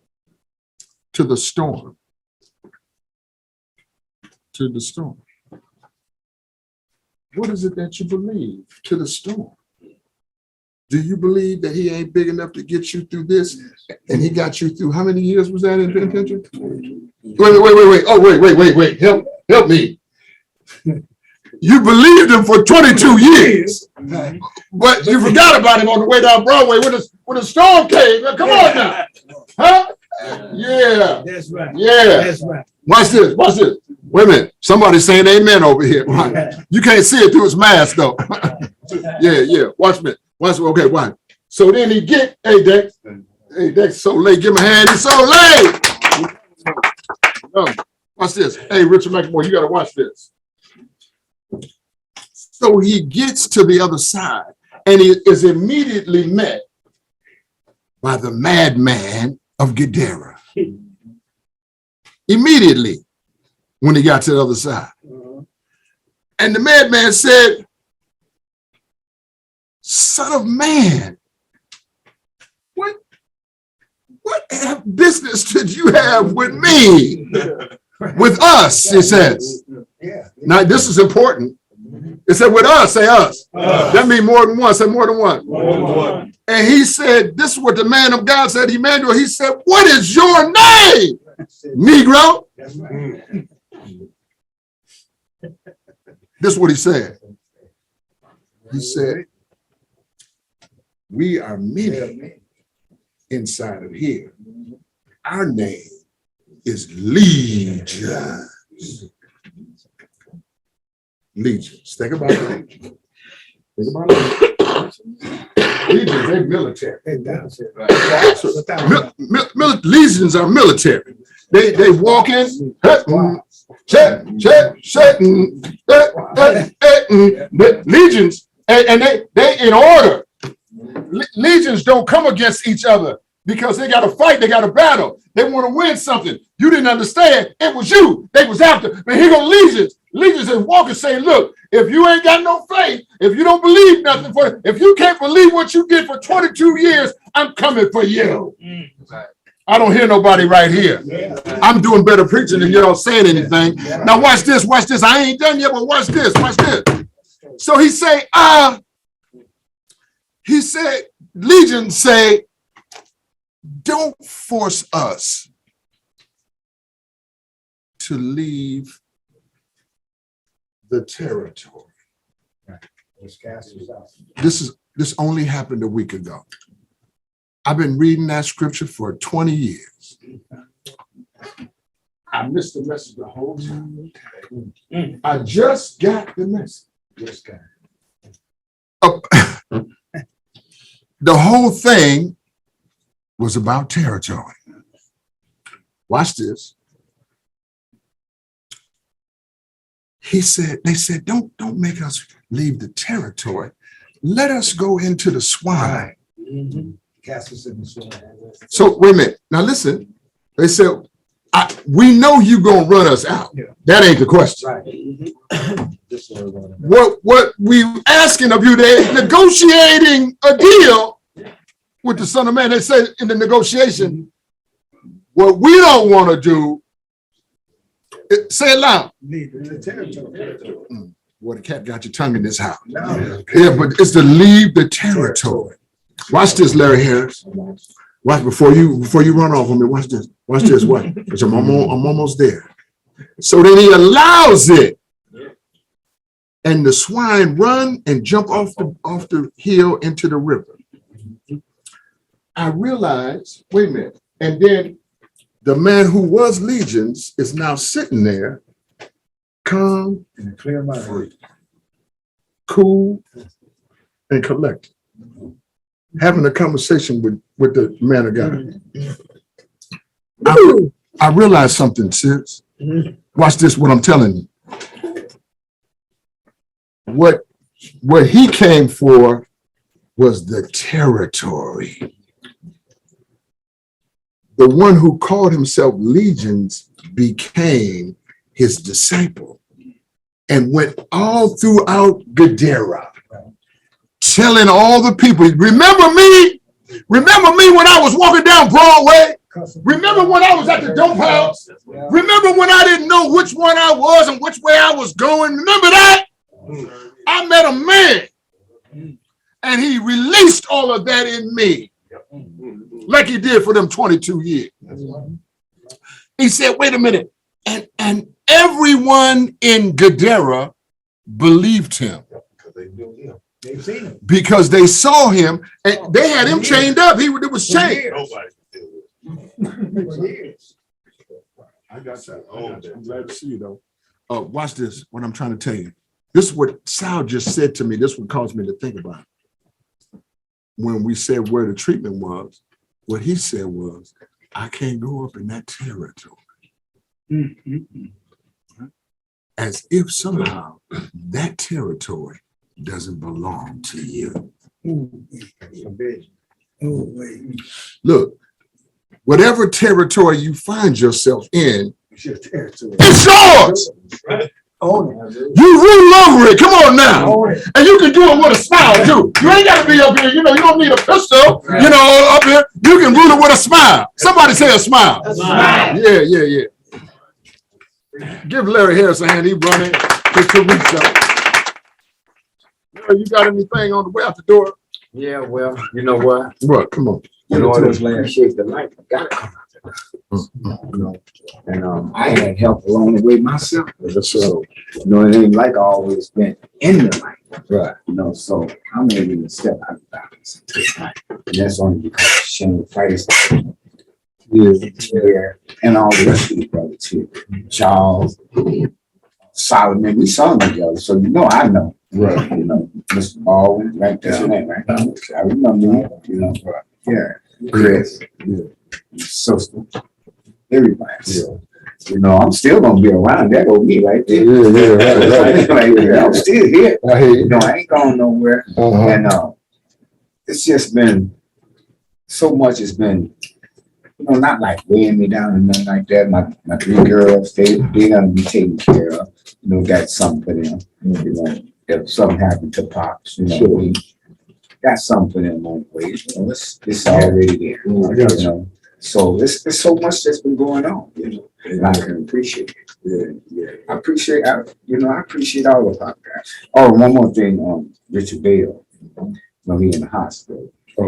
to the storm. To the storm. What is it that you believe? To the storm. Do you believe that he ain't big enough to get you through this? And he got you through how many years was that in penitentiary? Wait. Oh, wait. Help me. You believed him for 22 years, but you forgot about him on the way down Broadway when the storm came. Come on now. Huh? Yeah. That's right. Yeah. That's right. Watch this. Wait a minute. Somebody's saying amen over here. You can't see it through his mask though. Yeah. Watch me. Okay, watch. So then he get, hey Dex, so late. Give him a hand. It's so late. Watch this. Hey, Richard McMore, you gotta watch this. So he gets to the other side and he is immediately met by the madman of Gadara. Immediately when he got to the other side. And the madman said, "Son of man, what business did you have with me? With us," he says. Yeah. Now, this is important. It said with us, say us. That means more than one, say more than one. More than one. And he said, this is what the man of God said, Emmanuel. He said, "What is your name, Negro?" That's right. This is what he said. He said, "We are many inside of here. Our name is Legions." Legions. Think about it. Think about it. Legions, they're military. Hey, that's it. Legions are military. They walk in, check, but legions, and they in order. Legions don't come against each other because they got to fight, they got to battle. They want to win something. You didn't understand. It was you. They was after. But here go legions. Legions is walking saying, "Look, if you ain't got no faith, if you don't believe nothing for, if you can't believe what you did for 22 years, I'm coming for you." I don't hear nobody right here. I'm doing better preaching than y'all saying anything. Now watch this. I ain't done yet, but watch this. So he said, Legion say, "Don't force us to leave the territory." This only happened a week ago. I've been reading that scripture for 20 years. I missed the message the whole time. I just got the message. The whole thing was about territory. Watch this. They said, don't make us leave the territory. Let us go into the swine. Cast us in the swine. So wait a minute. Now listen. They said, we know you gonna run us out. Yeah. That ain't the question. Right. What we asking of you, they're negotiating a deal with the Son of Man. They said in the negotiation, what we don't want to do, say it loud. Leave the territory. Well, the cat got your tongue in this house. No. Yeah, but it's to leave the territory. Watch this, Larry Harris. Watch before you run off on me. Watch this. Watch. Because I'm almost there. So then he allows it. And the swine run and jump off the hill into the river. I realized, wait a minute. And then the man who was Legions is now sitting there, calm, In a clear mind. cool, and collected, having a conversation with the man of God. I realized something, sis. Watch this, what I'm telling you. what he came for was the territory. The one who called himself Legions became his disciple and went all throughout Gadara, telling all the people, remember me? Remember me when I was walking down Broadway? Remember when I was at the dope house? Remember when I didn't know which one I was and which way I was going? Remember that? I met a man and he released all of that in me like he did for them 22 years. He said, wait a minute. And everyone in Gadara believed him because they saw him and they had him chained up. It was chained. I got that. I'm glad to see you though. Watch this, what I'm trying to tell you. This is what Sal just said to me. This would cause me to think about it. When we said where the treatment was, what he said was, I can't go up in that territory. As if somehow that territory doesn't belong to you. Look, whatever territory you find yourself in, it's yours. You rule over it. Come on now. And you can do it with a smile too. You ain't got to be up here. You don't need a pistol, up here. You can rule it with a smile. Somebody say a smile. Yeah. Give Larry Harris a hand. He running to 2 weeks out. You got anything on the way out the door? Yeah, well, you know what? What? Come on. In order to shake the light, I gotta come out there. And I had help along the way myself. So, it ain't like I always been in the light. Right. So I'm able to step out of the balance. And that's only because Shane Price here and all the rest of the brothers here. Charles, Solomon, we saw them together. So I know. Right. Mr. Baldwin, right? That's your name, right? I remember yeah. Chris, sister, everybody. I'm still gonna be around. That old me right there. Right. I'm still here. I ain't going nowhere. And it's just been so much. It's been, not like weighing me down and nothing like that. My 3 girls, they gonna be taken care of. Got something for them. If something happened to Pops, we got something for them on the way. It's already there. So it's so much that's been going on, and I can appreciate it. Yeah. I appreciate all the podcasts. Oh, one more thing, Richard Bale. He in the hospital. I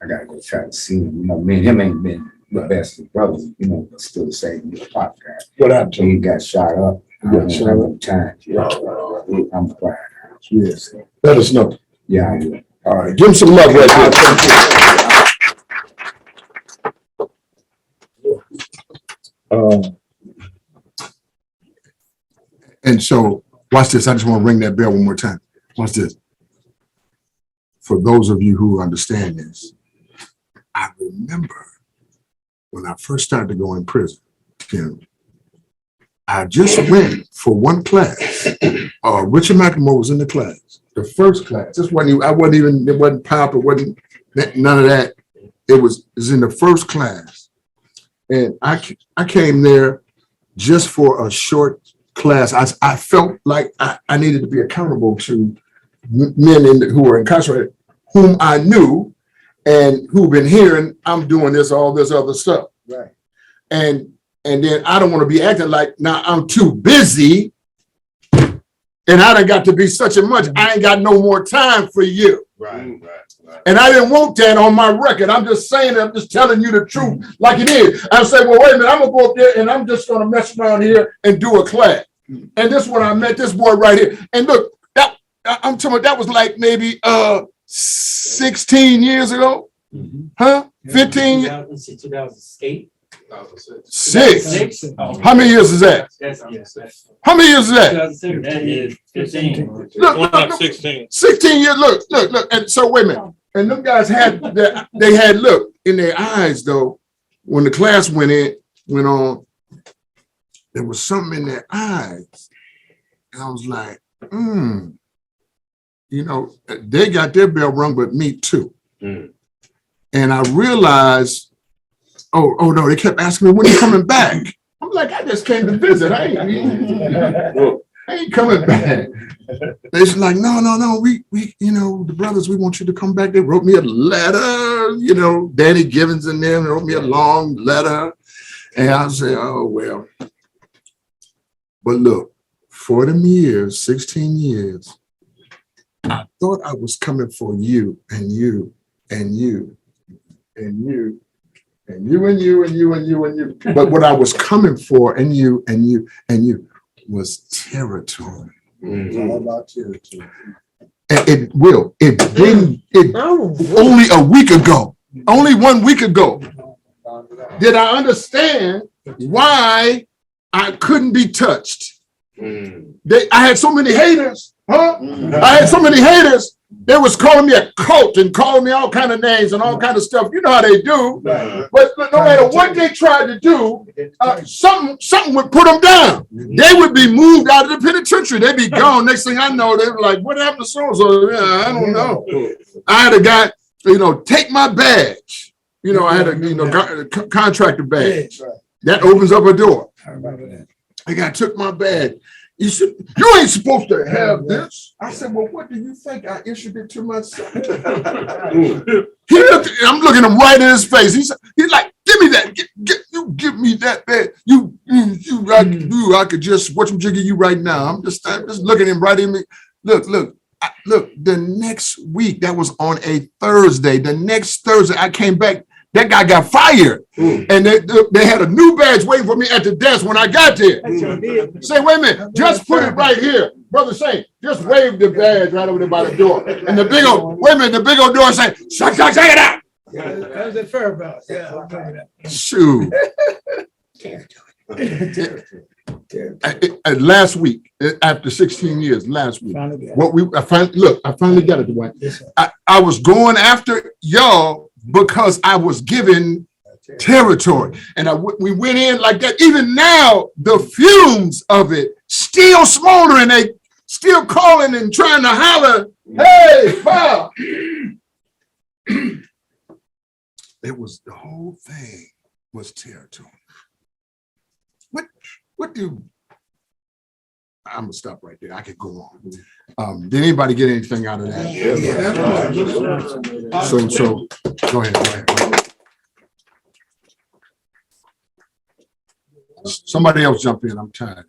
gotta go try to see him. Me and him ain't been the best of brothers, but still the same podcast. What happened to him? He got shot up. Times. I'm quiet. Yes. Let us know. Yeah. All right. Give him some love right there. And so, watch this. I just want to ring that bell one more time. Watch this. For those of you who understand this, I remember when I first started to go in prison, Tim, I just went for one class. Richard McLemore was in the class, the first class. It wasn't pop, it wasn't none of that. It was in the first class. And I came there just for a short class. I felt like I needed to be accountable to men who were incarcerated, whom I knew and who've been hearing I'm doing all this other stuff. Right. And then I don't want to be acting like now I'm too busy and I done got to be such a much. I ain't got no more time for you. Right. And I didn't want that on my record. I'm just saying, I'm just telling you the truth like it is. I'm saying, well, wait a minute, I'm gonna go up there and I'm just gonna mess around here and do a class. And this when I met this boy right here. And look, I'm telling you, that was like maybe 16 years ago. Huh? 15 years? 2008. 6. How many years is that? How many years is that? That is 15. Look, 16. 16 years. Look. And so wait a minute. And them guys they had look in their eyes though. When the class went on, there was something in their eyes. And I was like, you know, they got their bell rung, but me too. Mm. And I realized, oh no, they kept asking me, when you coming back? I'm like, I just came to visit. I ain't coming back. They're like, no, we, you know, the brothers, we want you to come back. They wrote me a letter, you know, Danny Givens and them wrote me a long letter. And I said, oh, well. But look, 40 years, 16 years, I thought I was coming for you and you and you and you and you and you and you and you and you. But what I was coming for and you and you and you was territory. Mm. All about territory. And it didn't, only a week ago, only 1 week ago, did I understand why I couldn't be touched. Mm. I had so many haters, huh? I had so many haters. They was calling me a cult and calling me all kind of names and all kind of stuff. You know how they do. But no matter what they tried to do, something would put them down. They would be moved out of the penitentiary. They'd be gone. Next thing I know, they were like, what happened to so-and-so? Yeah, I don't know. I had a guy, you know, take my badge. You know, I had a, you know, contractor badge. That opens up a door. I remember that. The guy took my badge. He said, you ain't supposed to have this. I said, well, what do you think? I issued it to myself. He looked, I'm looking him right in his face. He's like, give me that. You give me that badge. I could just watch him jiggy you right now. I'm just looking him right in me. Look, the next week, that was on a Thursday. The next Thursday, I came back. That guy got fired. And they had a new badge waiting for me at the desk when I got there. Say, wait a minute, just put it right here. Brother Saint, just wave the badge right over there by the door. And the big old door say, check it out. That was at Fairbout. Yeah, I remember that. Shoot. Last week, after 16 years, last week, I finally got it, Dwight. I was going after y'all because I was given territory, and we went in like that. Even now, the fumes of it still smoldering. They still calling and trying to holler, "Hey, Bob!" It was the whole thing was territory. What do? I'm gonna stop right there. I could go on. Did anybody get anything out of that? Yeah. So go ahead. Somebody else jump in. I'm tired.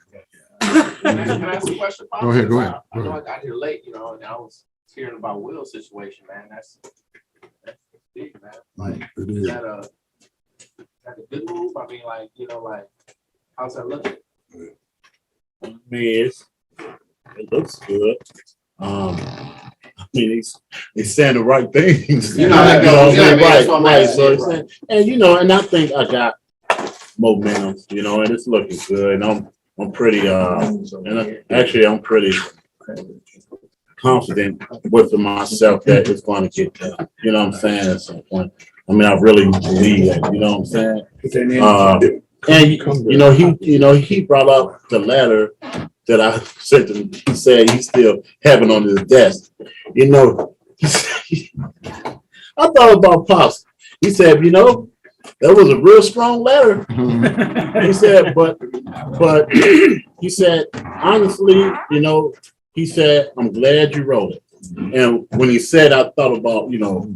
Can I ask a question? Go ahead. I know I got here late, you know, and I was hearing about Will's situation, man. That's big, man. Like, It is is. that a good move? I mean, like, you know, like, how's that looking? I mean, it looks good. I mean, he's saying the right things. You know how that goes. Yeah, man, that's what I'm right. asking, So it's right. saying, and you know, and I think I got momentum, you know, and it's looking good. And I'm pretty, I'm pretty confident with myself that it's going to get done. You know what I'm saying? At some point. I mean, I really believe that. You know what I'm saying? And he brought up the letter that I sent him. He said he's still having on his desk. You know, I thought about Pops. He said, you know, that was a real strong letter. He said, but he said, honestly, you know, he said, I'm glad you wrote it. And when he said, I thought about, you know,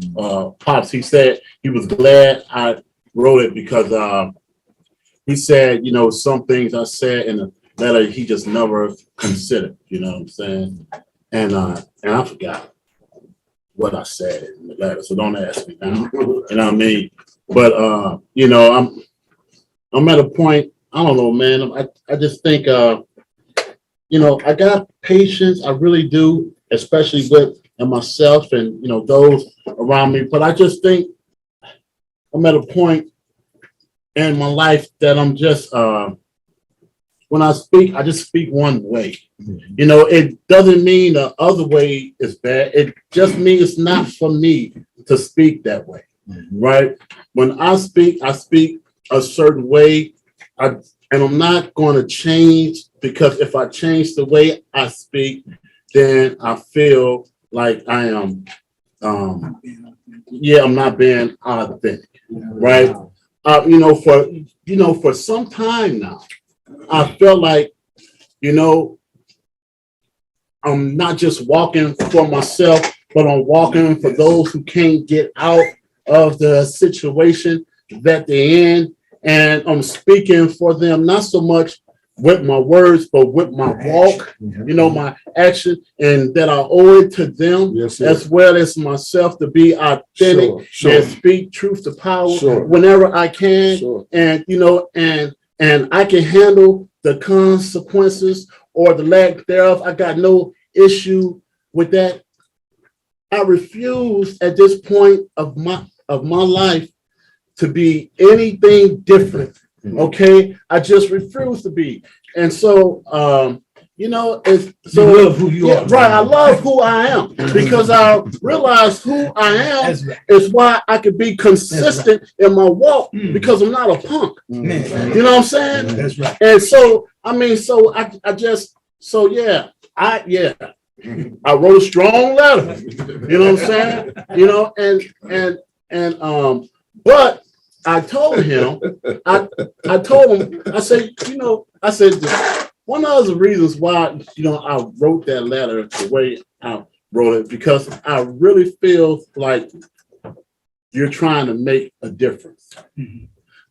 Pops, he said he was glad I wrote it because he said, you know, some things I said in the letter he just never considered, you know what I'm saying? And I forgot what I said in the letter, so don't ask me now. You know what I mean? But you know, I'm at a point, I don't know, man. I just think you know, I got patience, I really do, especially with myself and you know those around me. But I just think I'm at a point in my life that I'm just when I speak, I just speak one way. You know, it doesn't mean the other way is bad. It just means it's not for me to speak that way, right? When I speak a certain way, and I'm not going to change because if I change the way I speak, then I feel like I am, yeah, I'm not being authentic, right? For some time now, I felt like, I'm not just walking for myself, but I'm walking for those who can't get out of the situation that they're in. And I'm speaking for them, not so much with my words, but with my walk, my action, and that I owe it to them as well as myself to be authentic and speak truth to power whenever I can. And, and I can handle the consequences or the lack thereof. I got no issue with that. I refuse at this point of my life to be anything different. Okay, I just refuse to be. And so, it's so you love who you are. Right. I love who I am because I realize who I am is why I could be consistent in my walk because I'm not a punk. You know what I'm saying? That's right. And so, I wrote a strong letter. You know what I'm saying? But I told him, I said, one of the reasons why, I wrote that letter the way I wrote it, because I really feel like you're trying to make a difference.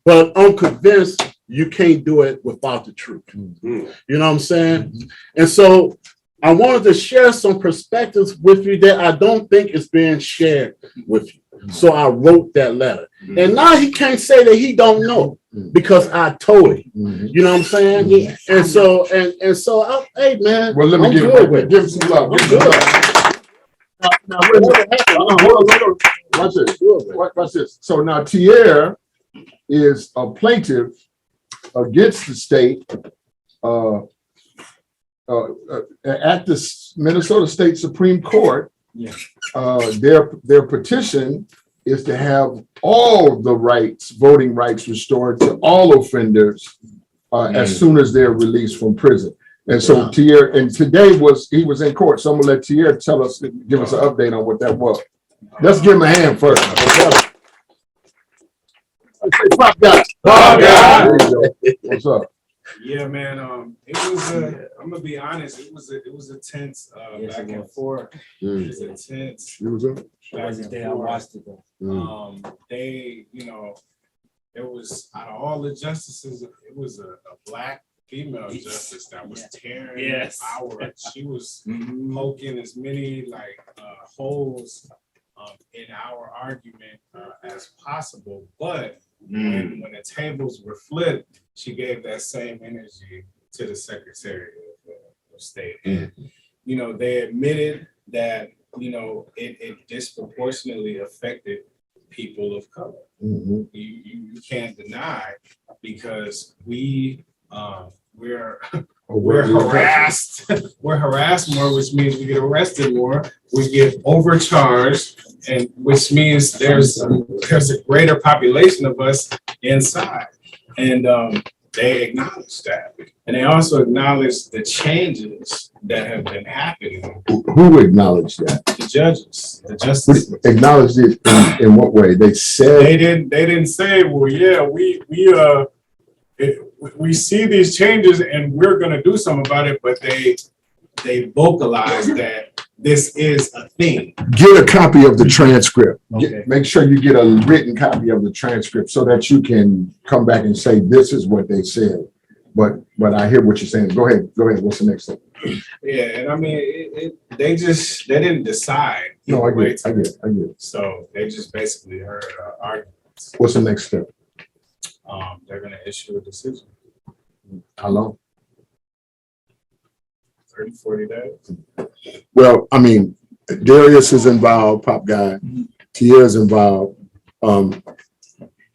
But I'm convinced you can't do it without the truth. You know what I'm saying? And so I wanted to share some perspectives with you that I don't think is being shared with you. So I wrote that letter. And now he can't say that he don't know because I told him. You know what I'm saying? Yes. And so, hey man. Well, let me give him some love. Now, watch this. Watch this. So now Tierre is a plaintiff against the state at the Minnesota State Supreme Court. Their petition is to have all the rights, voting rights, restored to all offenders as soon as they're released from prison. And so Tierre, and today he was in court. So I'm gonna let Tierre give us an update on what that was. Let's give him a hand first. Pop guy. What's up? Yeah, man. It was. I'm gonna be honest. It was a tense back and forth. It was intense. You was up? Back and I forth. watched it though. They, there was out of all the justices, it was a black female justice that was tearing our. She was poking as many holes in our argument as possible, but when the tables were flipped, she gave that same energy to the Secretary of State. And, they admitted that, it disproportionately affected people of color. You can't deny because we're harassed. We're harassed more, which means we get arrested more. We get overcharged, and which means there's a greater population of us inside. And they acknowledge that, and they also acknowledge the changes that have been happening. Who acknowledged that? The judges, the justices. Acknowledged it in what way? They said they didn't say, well, yeah, we see these changes and we're going to do something about it, but they vocalized that this is a thing. Get a copy of the transcript. Okay. Make sure you get a written copy of the transcript so that you can come back and say, this is what they said. But I hear what you're saying. Go ahead. What's the next thing? Yeah, and I mean, they didn't decide. No, I get it. So they just basically heard arguments. What's the next step? They're going to issue a decision. How long? 30, 40 days. Well, I mean, Darius is involved, Pop Guy. Tierre is involved.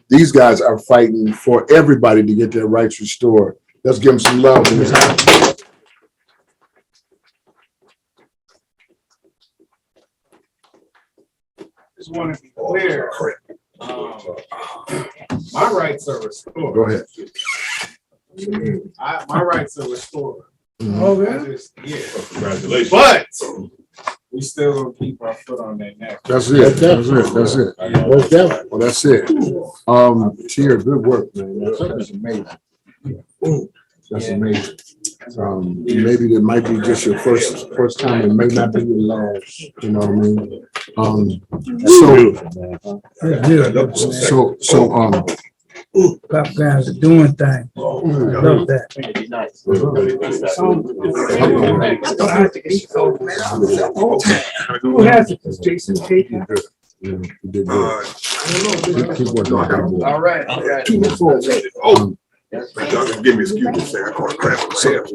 These guys are fighting for everybody to get their rights restored. Let's give them some love in this house. Just want to be clear. My rights are restored. Go ahead. My rights are restored. Oh, yeah? Yeah. Congratulations. But We still gonna keep our foot on that neck. That's it, that's it, that's it. Most definitely. Well, that's it. Tia, good work, man. That's amazing. That's amazing. Maybe it might be just your first time, it may not be your last, you know what I mean? Pop guys are doing things. I love that. Who has it? Does Jason take it? You did good. Keep working on that. All right. Y'all can give me excuse to say I caught a crap myself.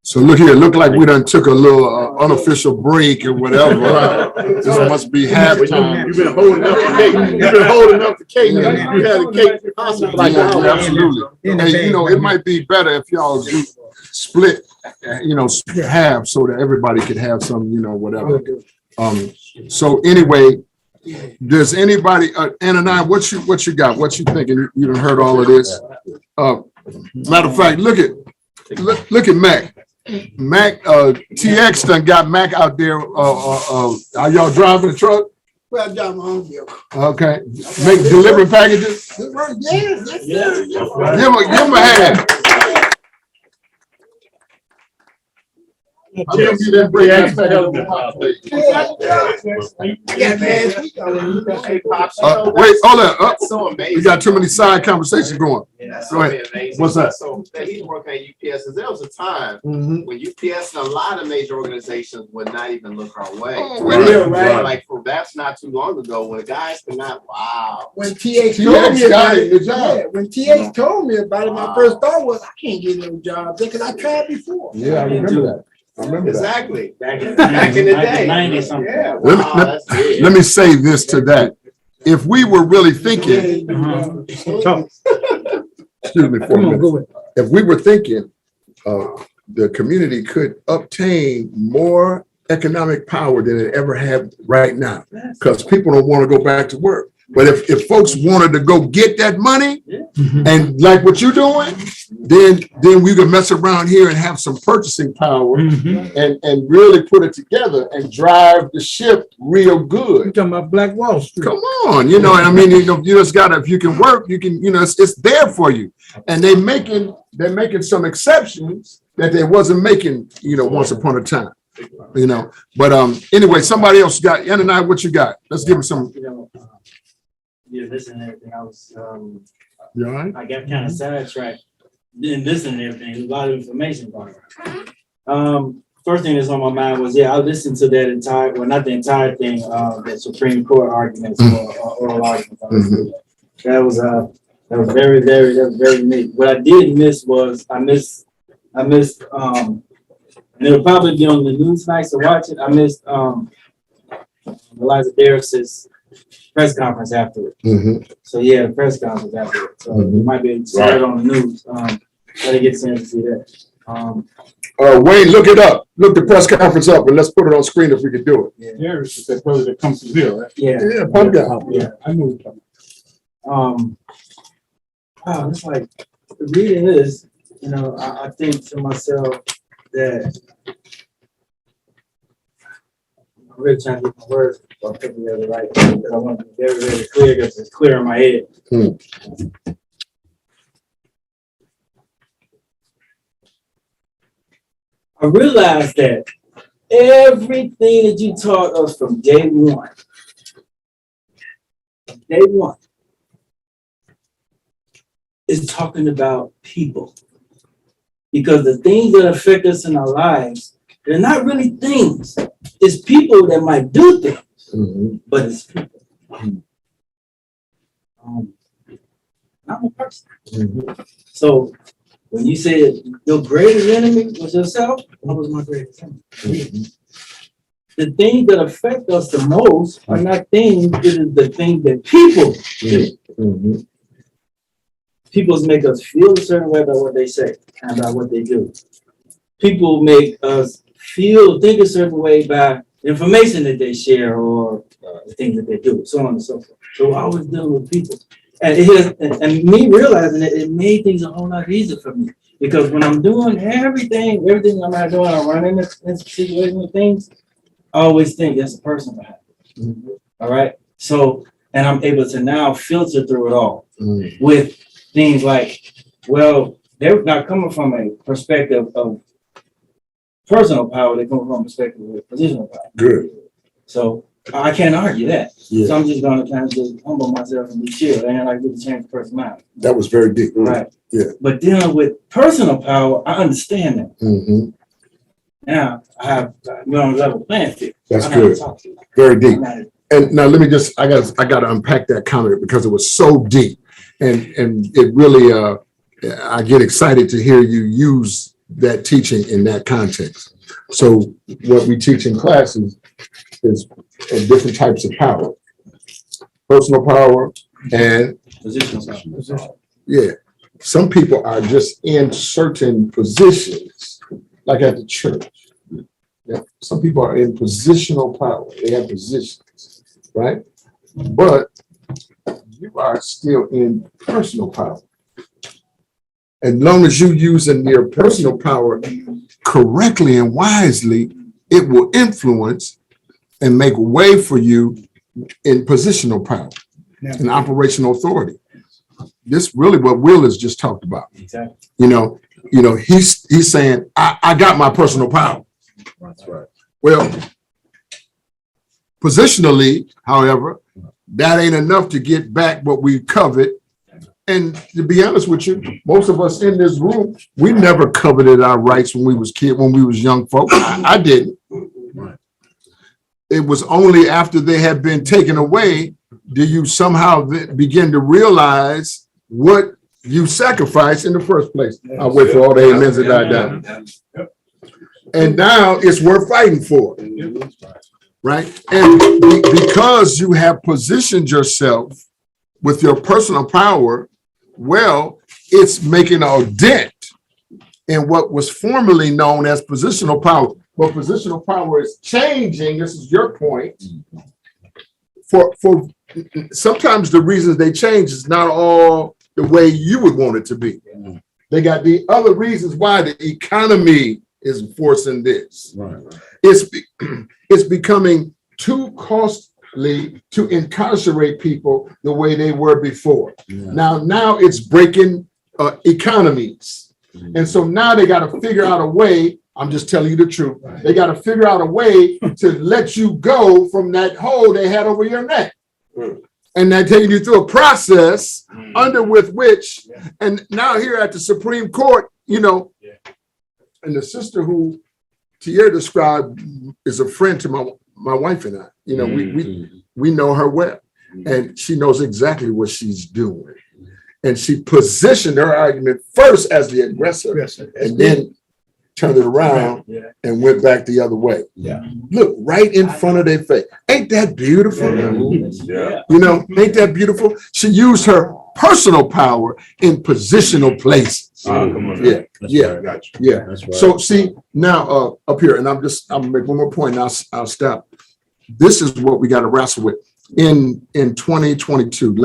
So look here, look like we done took a little unofficial break or whatever. This must be halftime. You've been holding up the cake. You've been holding up the cake. You had a cake possible like Yeah, that. absolutely. Hey, you know, it might be better if y'all do split, half so that everybody could have some, whatever. So anyway, does anybody, Ananias, what you got? What you thinking? You done heard all of this? Matter of fact, look at Mac. Mac, TX done got Mac out there. Are y'all driving the truck? Well, I'm down my own vehicle. Okay. Make delivering packages? Yes, yes, Give him a hand. I'm gonna give that break. Wait, hold on. We got too many side conversations going. Go ahead. What's that? So that he's working at UPS, and there was a time Mhm. when UPS and a lot of major organizations would not even look our way. Oh, really? Right. Like for that's not too long ago when guys could not. Wow. When TX TX told me got about it, it, good job. when TX told me about it, my first thought was, I can't get no job because I tried before. Yeah, I remember that. I remember that. Exactly. Back in Back in the day. 90 something. Yeah. Let me- Wow. That's big. Let me say this to that. If we were really thinking, excuse me for a minute. If we were thinking, the community could obtain more economic power than it ever had right now, because people don't want to go back to work. But if folks wanted to go get that money and like what you're doing, then we could mess around here and have some purchasing power and really put it together and drive the ship real good. You're talking about Black Wall Street. Come on, and I mean, you just gotta, if you can work, you can, it's there for you. And they're making some exceptions that they wasn't making, once upon a time, But anyway, somebody else got, Ananias, what you got? Let's give him some. Yeah, this and everything. I was, You all right? I got kind of sidetracked in this and everything. A lot of information going around. First thing that's on my mind was, I listened to that entire, well, not the entire thing, the Supreme Court arguments or oral arguments. That was very, very, that was very neat. What I did miss was, I missed, and it'll probably be on the news tonight, so watch it. I missed, Eliza Derrick's press conference afterward. So the press conference afterward. So you might be able to see it on the news. I didn't get a chance to see that. Wayne, look it up. Look the press conference up and let's put it on screen if we can do it. Yeah, it's just that brother that comes from here, right? Yeah. Yeah, pump that. Yeah. I know what you're talking Wow, it's like reading this, I think to myself that I'm really trying to get my words put together right because I want to be very, very clear because it's clear in my head. I realized that everything that you taught us from day one, is talking about people. Because the things that affect us in our lives, they're not really things. It's people that might do things, but it's people. I'm a person. So when you said your greatest enemy was yourself, I was my greatest enemy. The things that affect us the most are not things, it is the things that people do. People make us feel a certain way about what they say and about what they do. People make us think a certain way by the information that they share or the things that they do, so on and so forth. So I was dealing with people. And me realizing that it made things a whole lot easier for me. Because when I'm doing everything I'm not doing, I'm running this situation with things, I always think there's a person behind it. All right. So, and I'm able to now filter through it all with things like, well, they're not coming from a perspective of personal power, they come from a perspective of positional power. Good. So I can't argue that. Yeah. So I'm just gonna kind of just humble myself and be chill, and I get to change the person mind. That was very deep. Right. Yeah. But dealing with personal power, I understand that. Mm-hmm. Now I have you're on a level playing field. That's I know how to good. talk to you. Very deep. I know how to- And now let me just, I got to unpack that comment because it was so deep. And it really, I get excited to hear you use that teaching in that context. So what we teach in classes is different types of power. Personal power and Positional power. yeah. Some people are just in certain positions, like at the church. Yeah. Some people are in positional power. They have positions, right? But you are still in personal power. As long as you're using your personal power correctly and wisely, it will influence and make way for you in positional power and operational authority. This really what Will has just talked about. Exactly. You know, he's saying, I got my personal power. That's right. Well, positionally, however, that ain't enough to get back what we covet. And to be honest with you, most of us in this room, we never coveted our rights when we was young folks. I didn't. It was only after they had been taken away do you somehow begin to realize what you sacrificed in the first place. I'll wait for all the amens to die down. And now it's worth fighting for, right? And because you have positioned yourself with your personal power, well, it's making a dent in what was formerly known as positional power. But positional power is changing. This is your point. For sometimes the reasons they change is not all the way you would want it to be. They got the other reasons why the economy is forcing this. It's becoming too costly to incarcerate people the way they were before. Now it's breaking economies. And so now they got to figure out a way. I'm just telling you the truth. They got to figure out a way to let you go from that hole they had over your neck. And they're taking you through a process under with which, and now here at the Supreme Court, you know, and the sister who Tierra described is a friend to my wife and I. You know, we know her well, and she knows exactly what she's doing. And she positioned her argument first as the aggressor, and then turned it around and went back the other way. Look, right in front of their face. Ain't that beautiful? You know, ain't that beautiful? She used her personal power in positional places. So see, now up here, and I'm gonna make one more point and I'll stop. This is what we got to wrestle with. In 2022,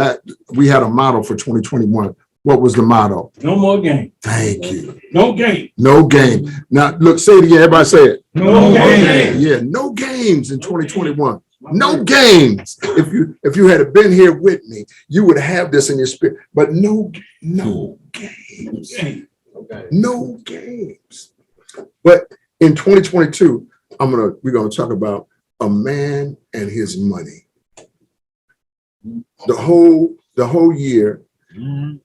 we had a motto for 2021. What was the motto? No more game. Thank you. No game. No game. Now look, say it again. Everybody say it. No game. Yeah, no games in 2021. No games. If you had been here with me, you would have this in your spirit. But no games. No games. But in 2022, we're gonna talk about a man and his money. The whole year,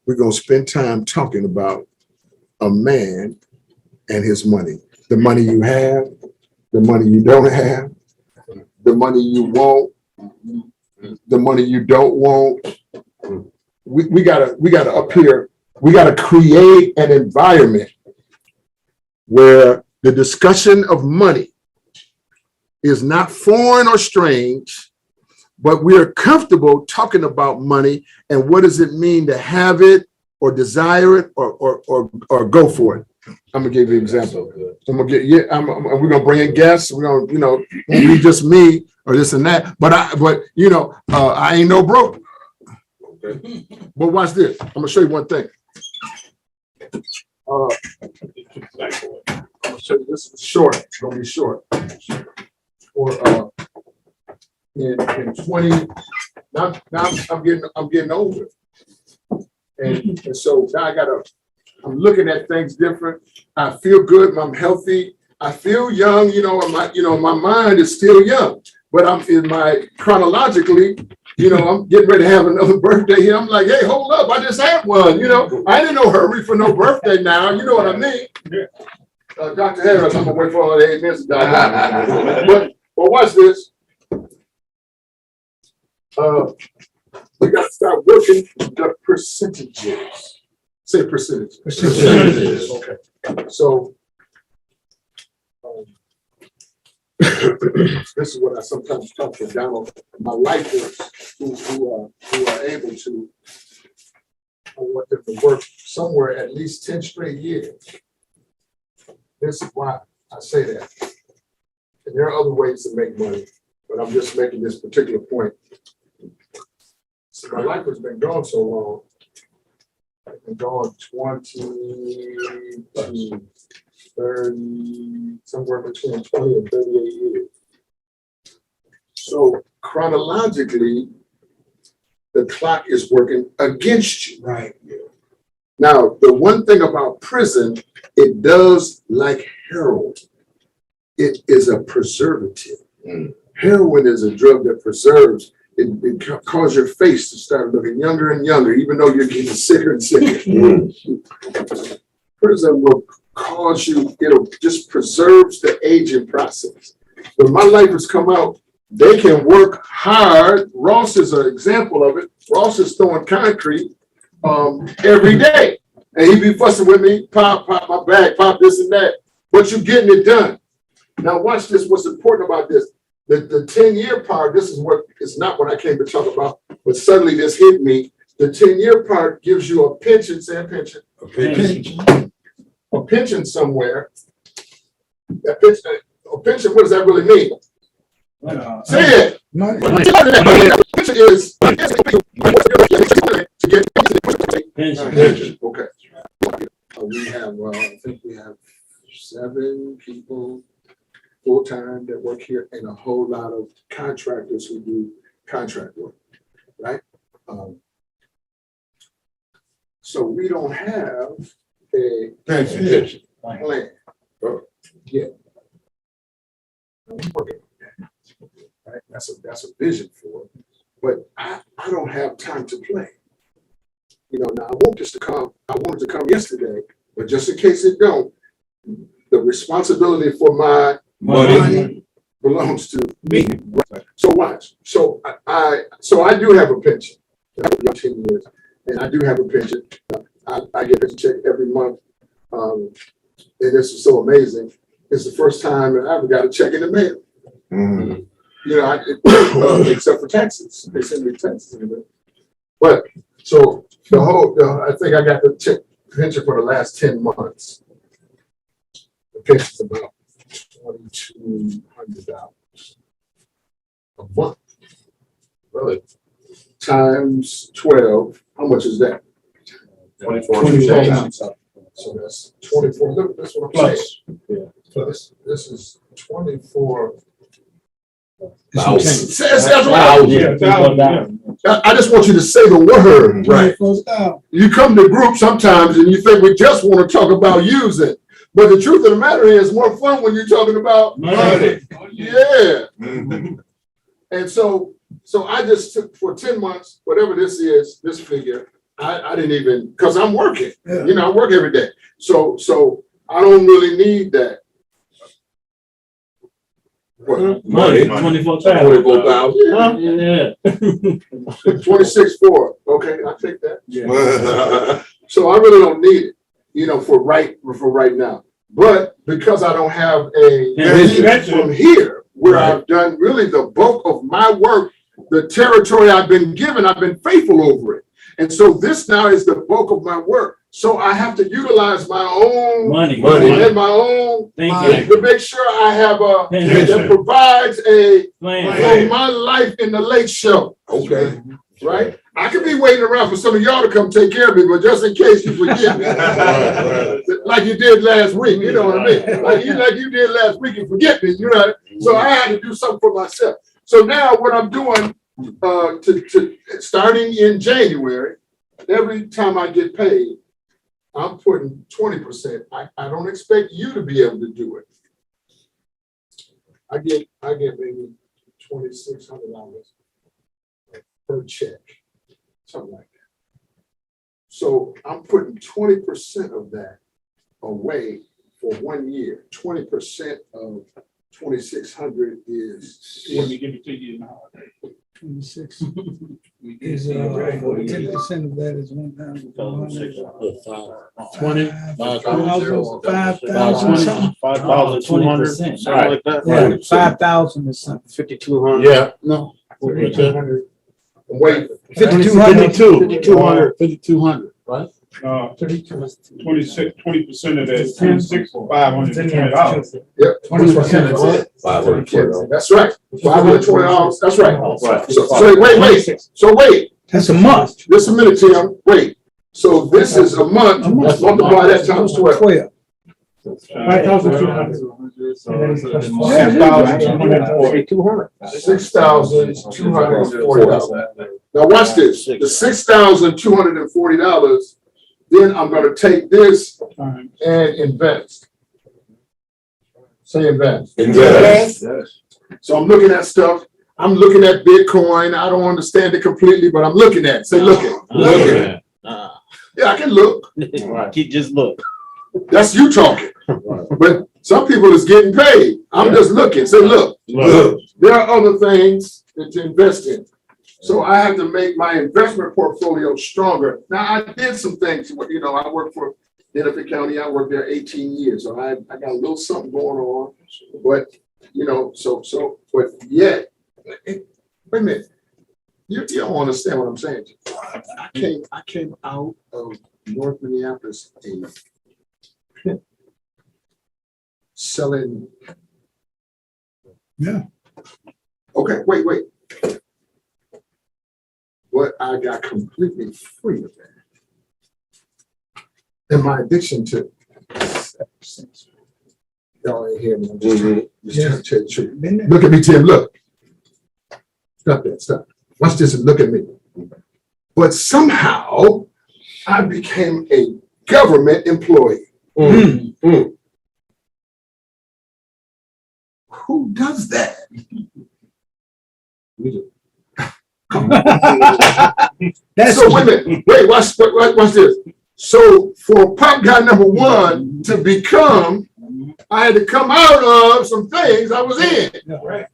we're gonna spend time talking about a man and his money. The money you have, the money you don't have, the money you want, the money you don't want. We gotta up here, we gotta create an environment where the discussion of money is not foreign or strange, but we are comfortable talking about money and what does it mean to have it or desire it or go for it. I'm gonna give you an example. We're gonna bring in guests. We're gonna, won't be just me or this and that. But I ain't no broke. Okay. But watch this. I'm gonna show you one thing. I'm gonna show you this is short. It's gonna be short. for, in 20, now I'm getting older. And so now I'm looking at things different. I feel good, I'm healthy, I feel young, and my mind is still young, but I'm chronologically, I'm getting ready to have another birthday here. I'm like, hey, hold up, I just had one, I ain't in no hurry for no birthday now, you know what I mean? Dr. Harris, I'm gonna wait for all the 8 minutes to die. But watch this. We gotta start working the percentages. Say percentages. Percentages. Okay. So this is what I sometimes talk to Donald, my lifers who are able to, I want them to work somewhere at least 10 straight years. This is why I say that. And there are other ways to make money, but I'm just making this particular point. So my life has been gone so long. I've been gone 20 to 30, somewhere between 20 and 38 years. So chronologically, the clock is working against you. Right. Now, the one thing about prison, it does like heroin. It is a preservative. Heroin is a drug that preserves. It causes your face to start looking younger and younger, even though you're getting sicker and sicker. Prison will cause you, it'll just preserves the aging process. When my lifers come out, they can work hard. Ross is an example of it. Ross is throwing concrete every day. And he be fussing with me, pop my bag, pop this and that. But you're getting it done. Now watch this, what's important about this. The 10-year part, this is what, it's not what I came to talk about, but suddenly this hit me. The 10-year part gives you a pension, say a pension. A pension somewhere. A pension, what does that really mean? Say it. Pension is to get pension. Okay. We have, I think we have 7 people full-time that work here and a whole lot of contractors who do contract work, right? So we don't have a pension plan yet. I'm working on that, right? That's a vision for it, but I don't have time to play. Now I want this to come, I wanted to come yesterday, but just in case it don't, the responsibility for my money belongs to me. So watch. So I do have a pension. I've been 10 years, and I do have a pension. I get a check every month, and this is so amazing. It's the first time that I ever got a check in the mail. Except for taxes. They send me taxes in the mail. But so I think I got the check pension for the last 10 months. The pension's about $2,200 a month. Really? Times 12, how much is that? 24. So that's 24. Look, that's what I'm saying. Yeah. Plus, this is 24. I just want you to say the word right. You come to group sometimes and you think we just want to talk about using. But the truth of the matter is more fun when you're talking about money. Yeah. And so I just took for 10 months, whatever this is, this figure, I didn't even, because I'm working. I work every day. So I don't really need that. What? Money. 24,000. 24,000. Yeah. 26.4. Okay, I'll take that. Yeah. So I really don't need it, for right now. But because I don't have a from here, where I've done really the bulk of my work, the territory I've been given, I've been faithful over it. And so this now is the bulk of my work. So I have to utilize my own money and my own to make sure I have that provides a for my life in the late show. Okay. Right? I could be waiting around for some of y'all to come take care of me, but just in case you forget me, like you did last week, you know what I mean? Like you did last week, you forget me, So I had to do something for myself. So now what I'm doing, starting in January, every time I get paid, I'm putting 20%. I don't expect you to be able to do it. I get maybe $2,600 per check, something like that. So I'm putting 20% of that away for 1 year. 20% of 2,600 is. Let me give it to you now. 26 is 10% of that is 1,400. 20, 5,000 something. 5,200, something like that. Yeah, 5,000 is something. 5,200. Yeah, no. 3,200. Wait. 5,200. 5,200, right? 20% of that is $520. Yep, 20% is it. $520. That's right. $520. That's right. So wait. So wait. That's a month. Just a minute, Tim. Wait. So this is a month. Let's multiply that times 12. 12. 5,200. $6,240. Now watch this. The $6,240. Then I'm going to take this and invest. Say invest. Yes. So I'm looking at stuff. I'm looking at Bitcoin. I don't understand it completely, but I'm looking at it. Say looking. Looking. Yeah, I can look. Keep just look. That's you talking. But some people is getting paid. I'm just looking. Say look. Look. There are other things that to invest in. So I have to make my investment portfolio stronger. Now I did some things, I worked for Benefit County. I worked there 18 years. So I got a little something going on, but but yet, wait a minute. You don't understand what I'm saying. I came out of North Minneapolis selling. Yeah. Okay, wait. But I got completely free of that. And my addiction to y'all ain't hear me. I'm just trying to tell you the truth. Look at me, Tim. Look. Stop that. Stop. Watch this and look at me. But somehow I became a government employee. Who does that? We do. So wait a minute. Wait, watch this. So for pop guy number one to become, I had to come out of some things I was in. Right.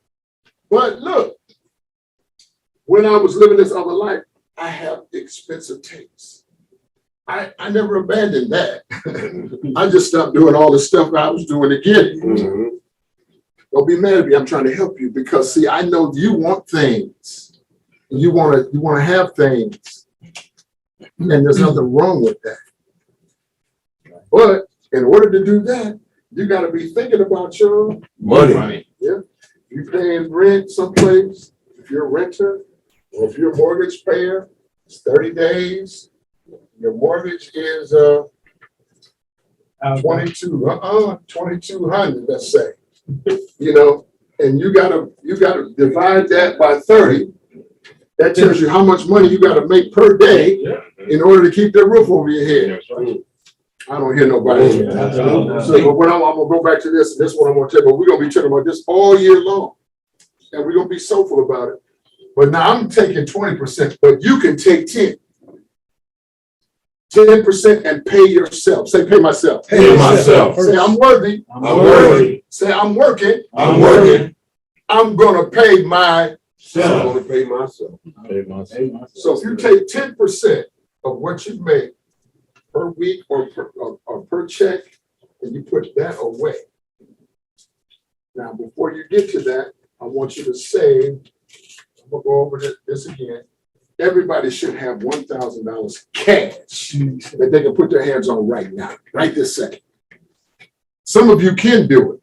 But look, when I was living this other life, I have expensive tastes. I never abandoned that. I just stopped doing all the stuff I was doing again. Don't be mad at me. I'm trying to help you because see, I know you want things. You want to have things, and there's nothing wrong with that. But in order to do that, you got to be thinking about your Money. Yeah, you're paying rent someplace. If you're a renter, or if you're a mortgage payer, it's 30 days. Your mortgage is 2,200. Let's say, and you gotta divide that by 30. That tells you how much money you got to make per day in order to keep that roof over your head. I don't hear nobody. So, but when I'm gonna go back to this is what I'm gonna tell you. But we're gonna be talking about this all year long, and we're gonna be soulful about it. But now I'm taking 20%, but you can take 10% and pay yourself. Say, pay myself. Pay myself. Say, I'm worthy. I'm worthy. Say, I'm working. I'm working. I'm gonna pay my. I'm gonna pay myself. So if you take 10% of what you make per week or per check, and you put that away. Now, before you get to that, I want you to say, I'm gonna go over this again. Everybody should have $1,000 cash that they can put their hands on right now, right this second. Some of you can do it,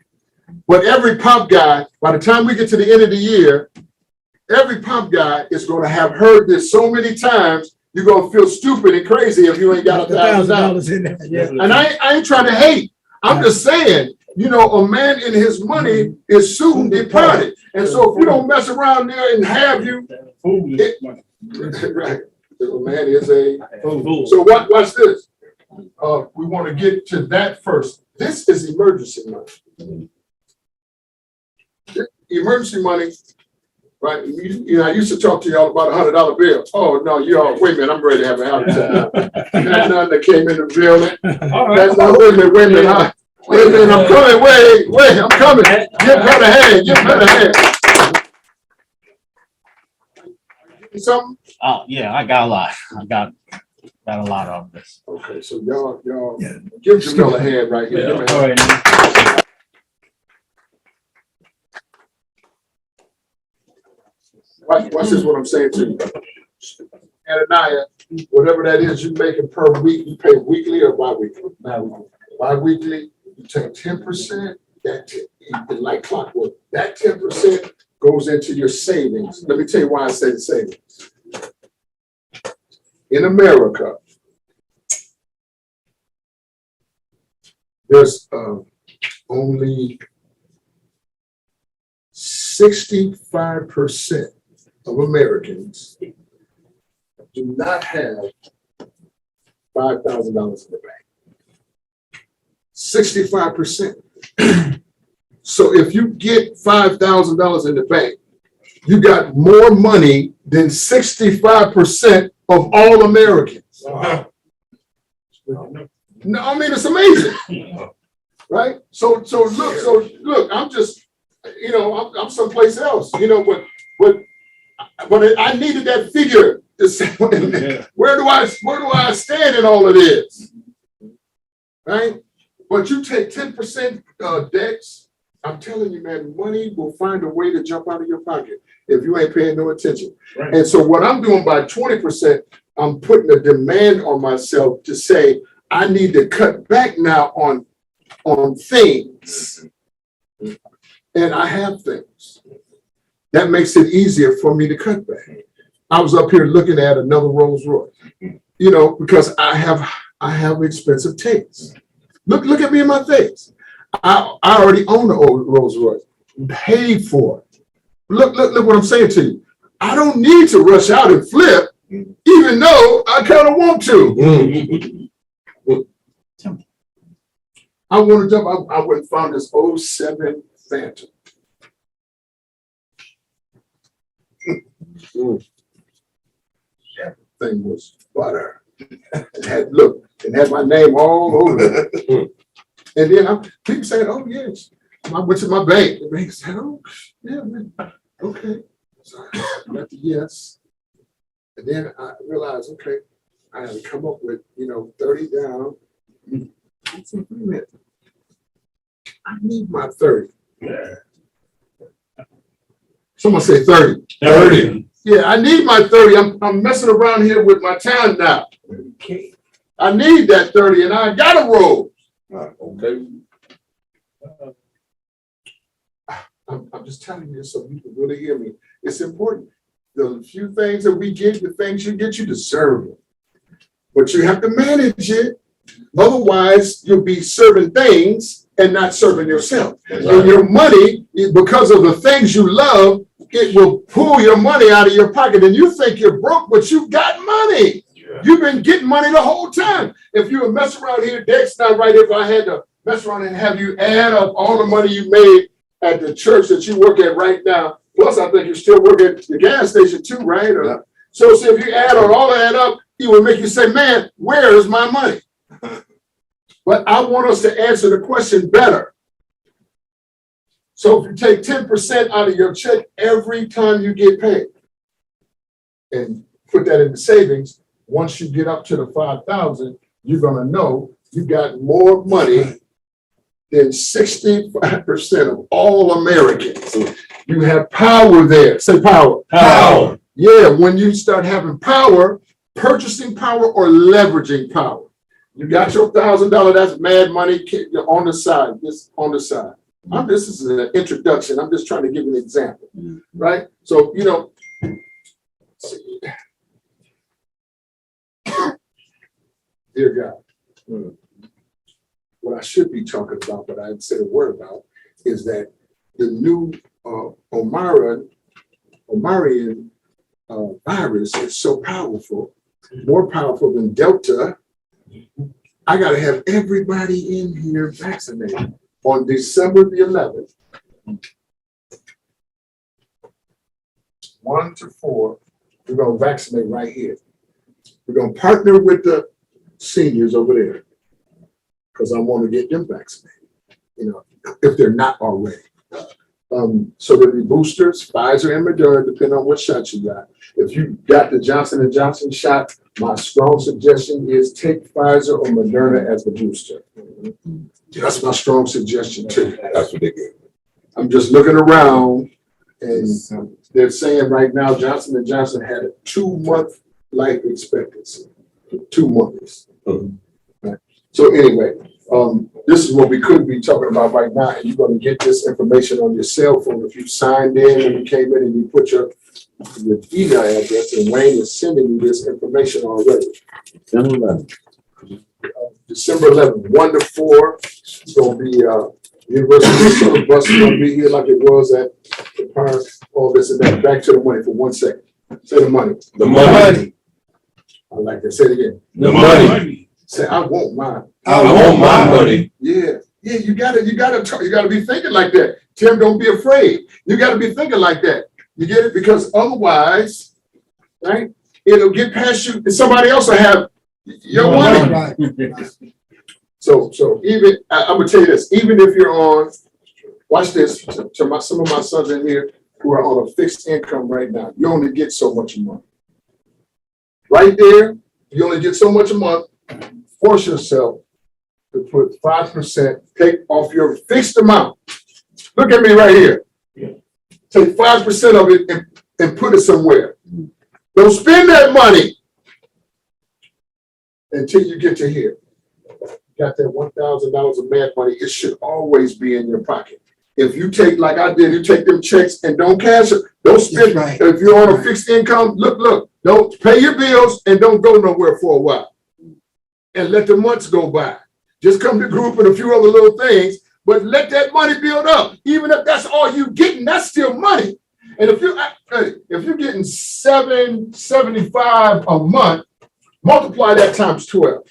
but every pop guy, by the time we get to the end of the year, every pop guy is going to have heard this so many times, you're going to feel stupid and crazy if you ain't got $1,000 in there. Yeah. And I ain't trying to hate. I'm just saying, You know, a man in his money is soon departed. And so if you don't mess around there and have you, right, a man is a fool. So watch this. We want to get to that first. This is emergency money. Emergency money, right? You know, I used to talk to y'all about $100 bill. Oh no, y'all, wait a minute, I'm ready to have a heart attack. That's none that came in the building. That's not, wait a minute, wait a minute. Wait a minute, I'm coming, wait, I'm coming. Get better hand, get better hand. Something? Oh, yeah, I got a lot. I got a lot of this. Okay, so y'all, give Jamil a hand right here. Give him a All hand. right. Watch this, what I'm saying to you. Ananiah, whatever that is you making per week, you pay weekly or bi-weekly? Bi-weekly, you take 10%, that like clockwork, that 10% goes into your savings. Let me tell you why I say the savings. In America, there's only 65% of Americans do not have $5,000 in the bank. 65%. So if you get $5,000 in the bank, you got more money than 65% of all Americans. Wow. No, I mean, it's amazing. Right? So look, I'm just, you know, I'm someplace else, you know, but I needed that figure to say, where do I stand in all of this? Right? But you take 10% debts, I'm telling you, man, money will find a way to jump out of your pocket if you ain't paying no attention. Right. And so what I'm doing by 20%, I'm putting a demand on myself to say, I need to cut back now on things. And I have things. That makes it easier for me to cut back. I was up here looking at another Rolls Royce, you know, because I have expensive tastes. Look at me in my face. I already own the old Rolls Royce, paid for it. Look what I'm saying to you. I don't need to rush out and flip, even though I kind of want to. I want to jump. I went and found this 07 Phantom. That thing was butter. It had my name all over it. And then people saying, "Oh yes." I went to my bank. The bank said, "Oh yeah, man. Okay." So I got the yes. And then I realized, okay, I had to come up with 30 down. I said, wait a minute. I need my 30. Yeah. Someone say 30. 30. Yeah, I need my 30. I'm messing around here with my time now. Okay. I need that 30 and I got a roll. Okay. I'm just telling you this so you can really hear me. It's important. The few things that we get, the things you get, you deserve it. But you have to manage it. Otherwise, you'll be serving things and not serving yourself. Right. And your money, because of the things you love, it will pull your money out of your pocket. And you think you're broke, but you got money. Yeah. You've been getting money the whole time. If you were messing around here, Dex, not right. If I had to mess around and have you add up all the money you made at the church that you work at right now, plus I think you still work at the gas station too, right? Or, yeah. So if you add all of that up, it will make you say, man, where is my money? But I want us to answer the question better. So if you take 10% out of your check every time you get paid and put that in the savings, once you get up to the 5,000, you're going to know you got more money than 65% of all Americans. You have power there. Say power. Power. Yeah, when you start having power, purchasing power or leveraging power. You got your $1,000, that's mad money on the side, just on the side. This is an introduction. I'm just trying to give you an example, right? So, dear God, what I should be talking about, but I didn't say a word about, is that the new Omarian virus is so powerful, more powerful than Delta. I gotta have everybody in here vaccinated on December the 11th. 1 to 4, we're gonna vaccinate right here. We're gonna partner with the seniors over there, because I want to get them vaccinated, if they're not already. So there'll be boosters, Pfizer and Moderna, depending on what shot you got. If you got the Johnson & Johnson shot, my strong suggestion is take Pfizer or Moderna as the booster. That's my strong suggestion too. That's what they get. I'm just looking around, and they're saying right now Johnson & Johnson had a 2-month life expectancy. 2 months. Right. So anyway, this is what we could be talking about right now, and you're going to get this information on your cell phone. If you signed in and you came in and you put your email address, and Wayne is sending you this information already. December 11th, 1 to 4. It's going to be University of Minnesota bus is going to be here like it was at the park. All this and that. Back to the money for 1 second. Say the money. The money. I like that. Say it again. The money. Say, I want mine. I want my money. Yeah. Yeah, you gotta be thinking like that. Tim, don't be afraid. You gotta be thinking like that. You get it? Because otherwise, right, it'll get past you and somebody else will have your money. So even I'm gonna tell you this, even if you're on, watch this, to some of my sons in here who are on a fixed income right now, you only get so much a month. Right there, you only get so much a month. Force yourself to put 5%, take off your fixed amount. Look at me right here. Take 5% of it and put it somewhere. Don't spend that money until you get to here. Got that $1,000 of mad money, it should always be in your pocket. If you take, like I did, you take them checks and don't cash it, don't spend. Right. If you're on a fixed income, look, don't pay your bills and don't go nowhere for a while. And let the months go by. Just come to group and a few other little things, but let that money build up. Even if that's all you're getting, that's still money. And if you're getting $775 a month, multiply that times 12.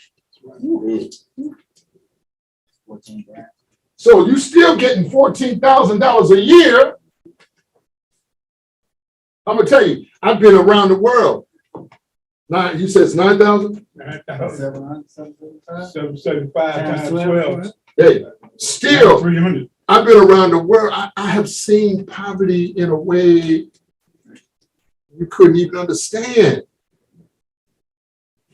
So you're still getting $14,000 a year. I'm gonna tell you, I've been around the world. You said it's 9,000? 775 times 12. Hey, still, 300. I've been around the world. I have seen poverty in a way you couldn't even understand.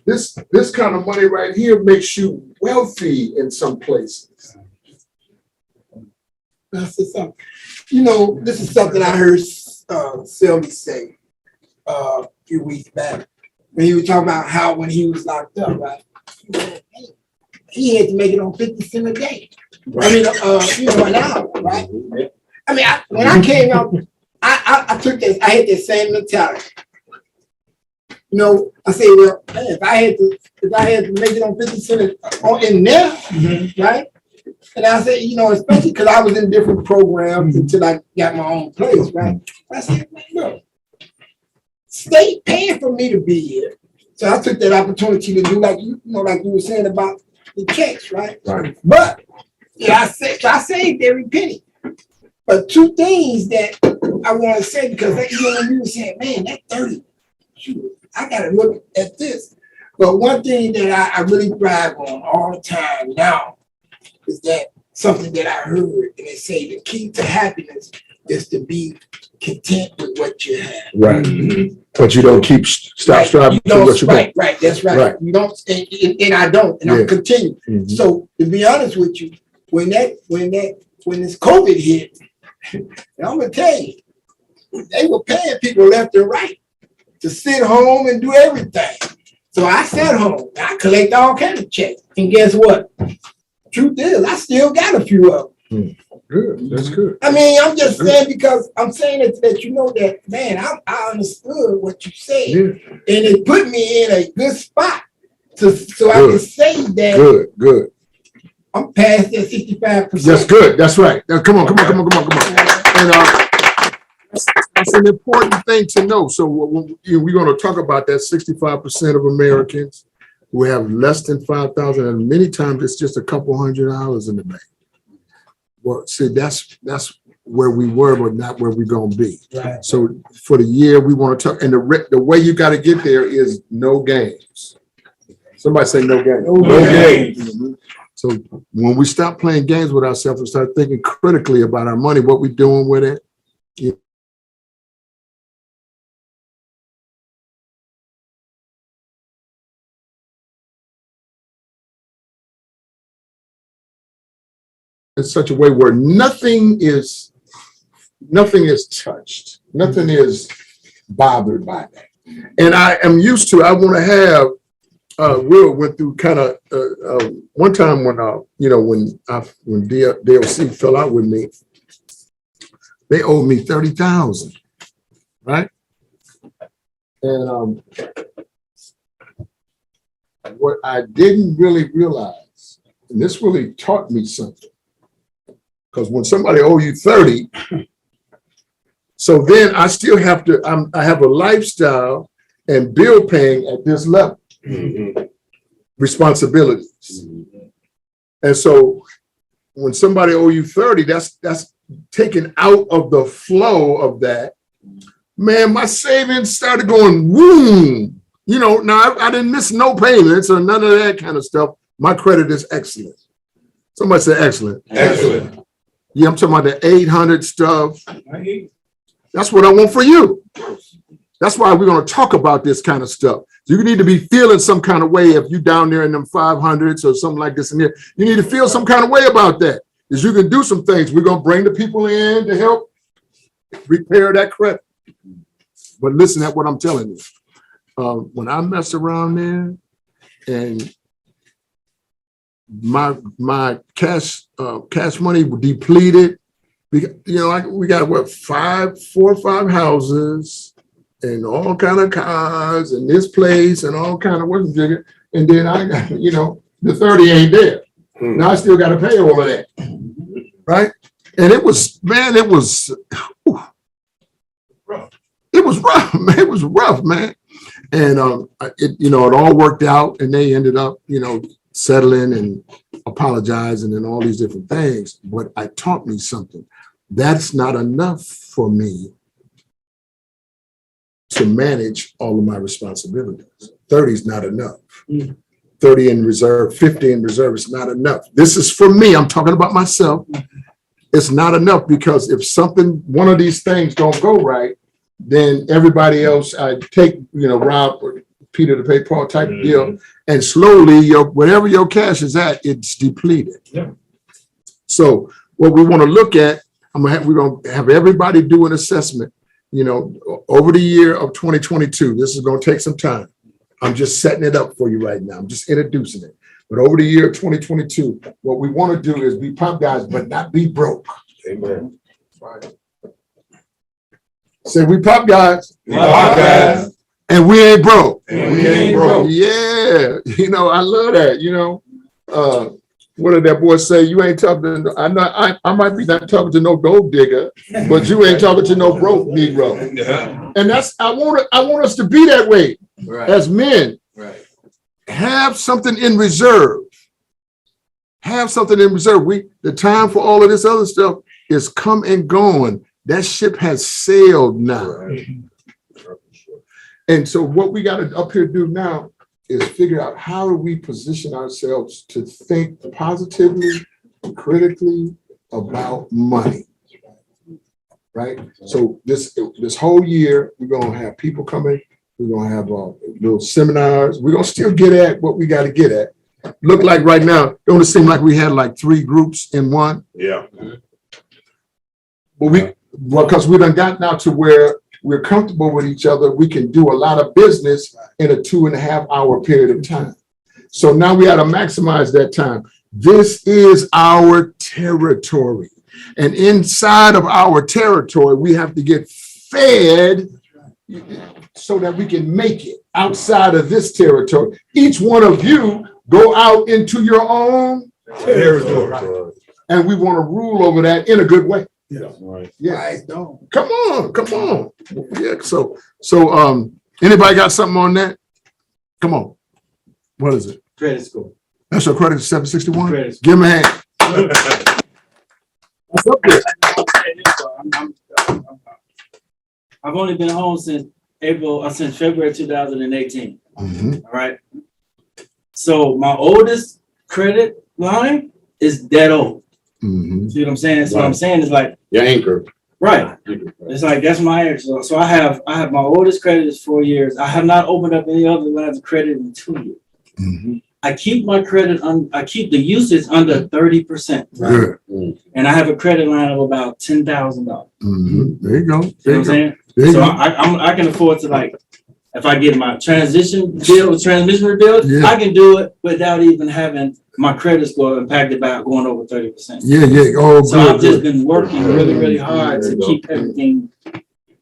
This kind of money right here makes you wealthy in some places. That's something. This is something I heard Sylvie say a few weeks back when he was talking about how when he was locked up, right? He had to make it on 50 cents a day. Right. I mean, an hour, right? I mean, when I came out, I took this. I had the same mentality. I say, well, man, if I had to make it on 50 cents in there, right? And I said, especially because I was in different programs until I got my own place, right? I said, man, look, state paying for me to be here. So I took that opportunity to do like you were saying about the checks, right? Right. But I saved every penny. But two things that I want to say, because when you were saying, man, that 30, shoot, I got to look at this. But one thing that I really thrive on all the time now is that something that I heard, and they say the key to happiness is to be content with what you have. Right. But you don't stop striving for what you want. Right, that's right. You don't, and I don't, and I'm continuing. So to be honest with you, when this COVID hit, I'm gonna tell you, they were paying people left and right to sit home and do everything. So I sat home, I collect all kinds of checks, and guess what? Truth is, I still got a few of them. Good, that's good. I mean, I'm just saying because I'm saying that that, man, I understood what you said, and it put me in a good spot so I can say that. Good. I'm past that 65%. That's good. That's right. Now, come on. And that's an important thing to know. So we're going to talk about that 65% of Americans who have less than 5,000, and many times it's just a couple $100 in the bank. Well, see, that's where we were, but not where we're going to be. Right. So for the year, we want to talk, and the way you got to get there is no games. Somebody say no games. No games. Mhm. So when we stop playing games with ourselves and start thinking critically about our money, what we're doing with it, in such a way where nothing is touched, nothing is bothered by that. And I am used to, I want to have, Will went through kind of one time when DLC fell out with me, they owed me $30,000, right? And what I didn't really realize, and this really taught me something, because when somebody owe you 30, so then I still have to, I have a lifestyle and bill paying at this level. Responsibilities. And so when somebody owe you 30, that's taken out of the flow of that. Man, my savings started going boom. You know, now I didn't miss no payments or none of that kind of stuff. My credit is excellent. Somebody say excellent. Excellent. Yeah, I'm talking about the 800 stuff. That's what I want for you. That's why we're going to talk about this kind of stuff. You need to be feeling some kind of way if you down there in them 500s or something like this in here. You need to feel some kind of way about that. Because you can do some things. We're going to bring the people in to help repair that credit. But listen at what I'm telling you. When I mess around there and my cash money depleted, we got what, 4 or 5 houses and all kind of cars and this place and all kind of work jigger. And then I got, the 30 ain't there. Now I still got to pay all of that. Right? And it was rough. It was rough, man. It was rough, man. And it all worked out, and they ended up, settling and apologizing and all these different things. But it taught me something. That's not enough for me to manage all of my responsibilities. 30 is not enough. 30 in reserve, 50 in reserve is not enough. This is for me. I'm talking about myself. It's not enough because if one of these things don't go right, then everybody else, I take, Rob or Peter to pay Paul type of deal, and slowly whatever your cash is at, it's depleted. Yeah. So what we want to look at, we're going to have everybody do an assessment, over the year of 2022. This is going to take some time. I'm just setting it up for you right now. I'm just introducing it. But over the year of 2022, what we want to do is be pop guys, but not be broke. Amen. Right. Say we pop guys. We pop guys. And we ain't broke. And we ain't broke. Yeah. I love that. What did that boy say? You ain't talking to, I might be not talking to no gold digger, but you ain't talking to no broke Negro. Yeah. And I want us to be that way as men. Right. Have something in reserve. Have something in reserve. The time for all of this other stuff is come and gone. That ship has sailed now. Right. And so what we got to up here do now is figure out how do we position ourselves to think positively, critically about money, right? So this whole year, we're going to have people coming. We're going to have little seminars. We're going to still get at what we got to get at. Look like right now, don't it seem like we had like 3 groups in one? Yeah. But because we done got now to where we're comfortable with each other, we can do a lot of business in a 2.5 hour period of time. So now we got to maximize that time. This is our territory. And inside of our territory, we have to get fed so that we can make it outside of this territory. Each one of you go out into your own territory. And we want to rule over that in a good way. Right. Yeah. Come on. Yeah, so anybody got something on that? Come on. What is it? Credit score. That's your credit 761? Credit Give me a hand. That's up there. I've only been home since February 2018. Mhm. All right. So my oldest credit line is dead old. Mhm. See what I'm saying? So what I'm saying is like, Your anchor. right. It's like that's my age. So I have my oldest credit is 4 years. I have not opened up any other lines of credit in 2 years. Mhm. I keep my credit I keep the usage under 30%. Good. And I have a credit line of about $10,000. Mhm. There you go. You know There what you I'm go. saying? There you So go. I can afford to, like, if I get my transmission rebuilt, Yeah. I can do it without even having my credit score impacted by going over 30%. Yeah. Oh, So good. I've just Good. been working really, really hard to keep everything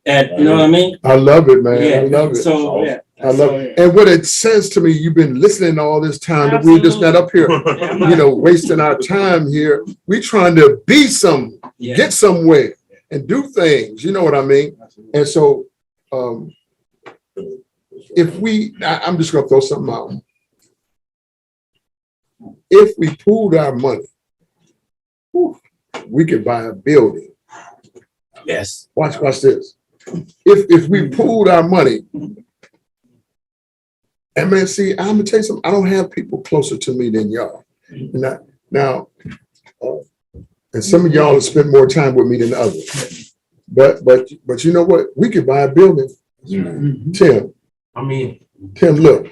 at, you know what I mean? I love it, man. I Yeah. love it. So, yeah. I love So, it. And what it says to me, you've been listening all this time, that we're just not up here, wasting our time here. We trying to be some, Yeah. get somewhere and do things, you know what I mean? And so, I'm just gonna throw something out. If we pooled our money, we could buy a building. Yes. Watch this. If we pooled our money, and man, see, I'm gonna tell you something. I don't have people closer to me than y'all. Now, and some of y'all have spent more time with me than others. But you know what? We could buy a building. Tim. I mean, Tim, look.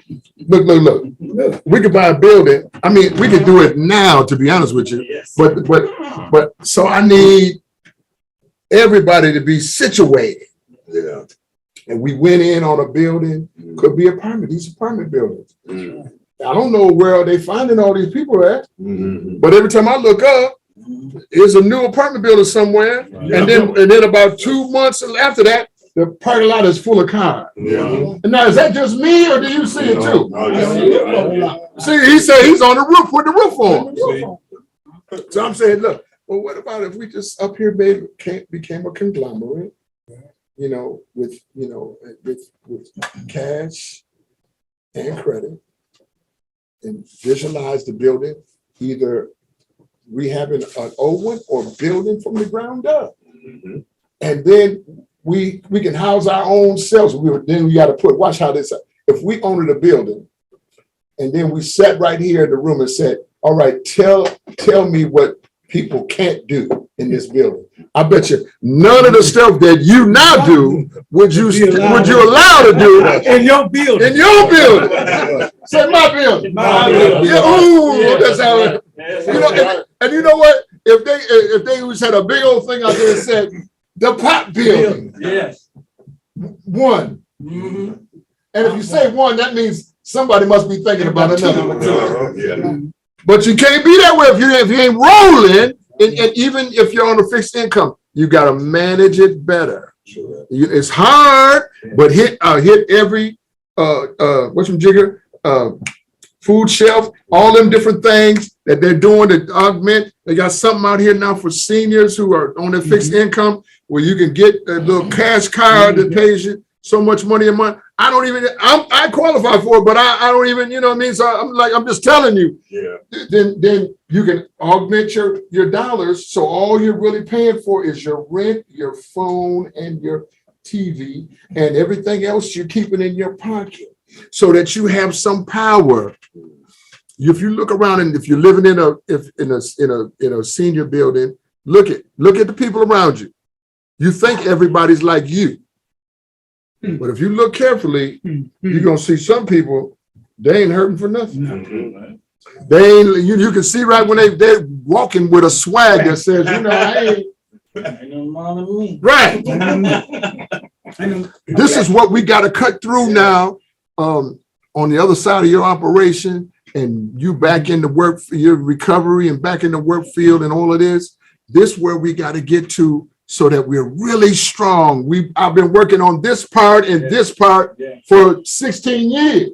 We could buy a building. I mean, we could do it now, to be honest with you. But so I need everybody to be situated. Yeah. And we went in on a building, could be apartment, these apartment buildings. I don't know where they finding all these people at, but every time I look up, there's a new apartment building somewhere. And then about 2 months after that, the parking lot is full of cars. Yeah. And now, is that just me or do you see it too? No, See, he said he's on the roof with the roof on. So I'm saying, look, well, what about if we just up here became a conglomerate, with cash and credit, and visualize the building, either rehabbing an old one or building from the ground up. And then we can house our own selves. Then we got to watch how this, if we owned a building and then we sat right here in the room and said, all right, tell me what people can't do in this building. I bet you none of the stuff that you now do would you allow to do In your building. in your building. Say my building. My building. Yeah, ooh, that's how it, and you know what? If they was had a big old thing out there that said the pot building. Yes. One. And if you say one, that means somebody must be thinking about another one. But you can't be that way if you ain't rolling, and even if you're on a fixed income, you got to manage it better. It's hard, but hit every whatchamajigger, food shelf, all them different things that they're doing to augment. They got something out here now for seniors who are on a fixed income where you can get a little cash card that pays you so much money a month. I qualify for it, but I don't even, you know what I mean? So I'm just telling you. Yeah. Then you can augment your dollars. So all you're really paying for is your rent, your phone, and your TV, and everything else you're keeping in your pocket so that you have some power. If you look around and if you're living in a senior building, look at the people around you. You think everybody's like you. But if you look carefully, you're gonna see some people, they ain't hurting for nothing. They ain't, you can see right when they're walking with a swag that says, I ain't right. This is what we gotta cut through now. On the other side of your operation, and you back in the work, your recovery and back in the work field and all of this. This where we gotta get to so that we're really strong. I've been working on this part and this part for 16 years.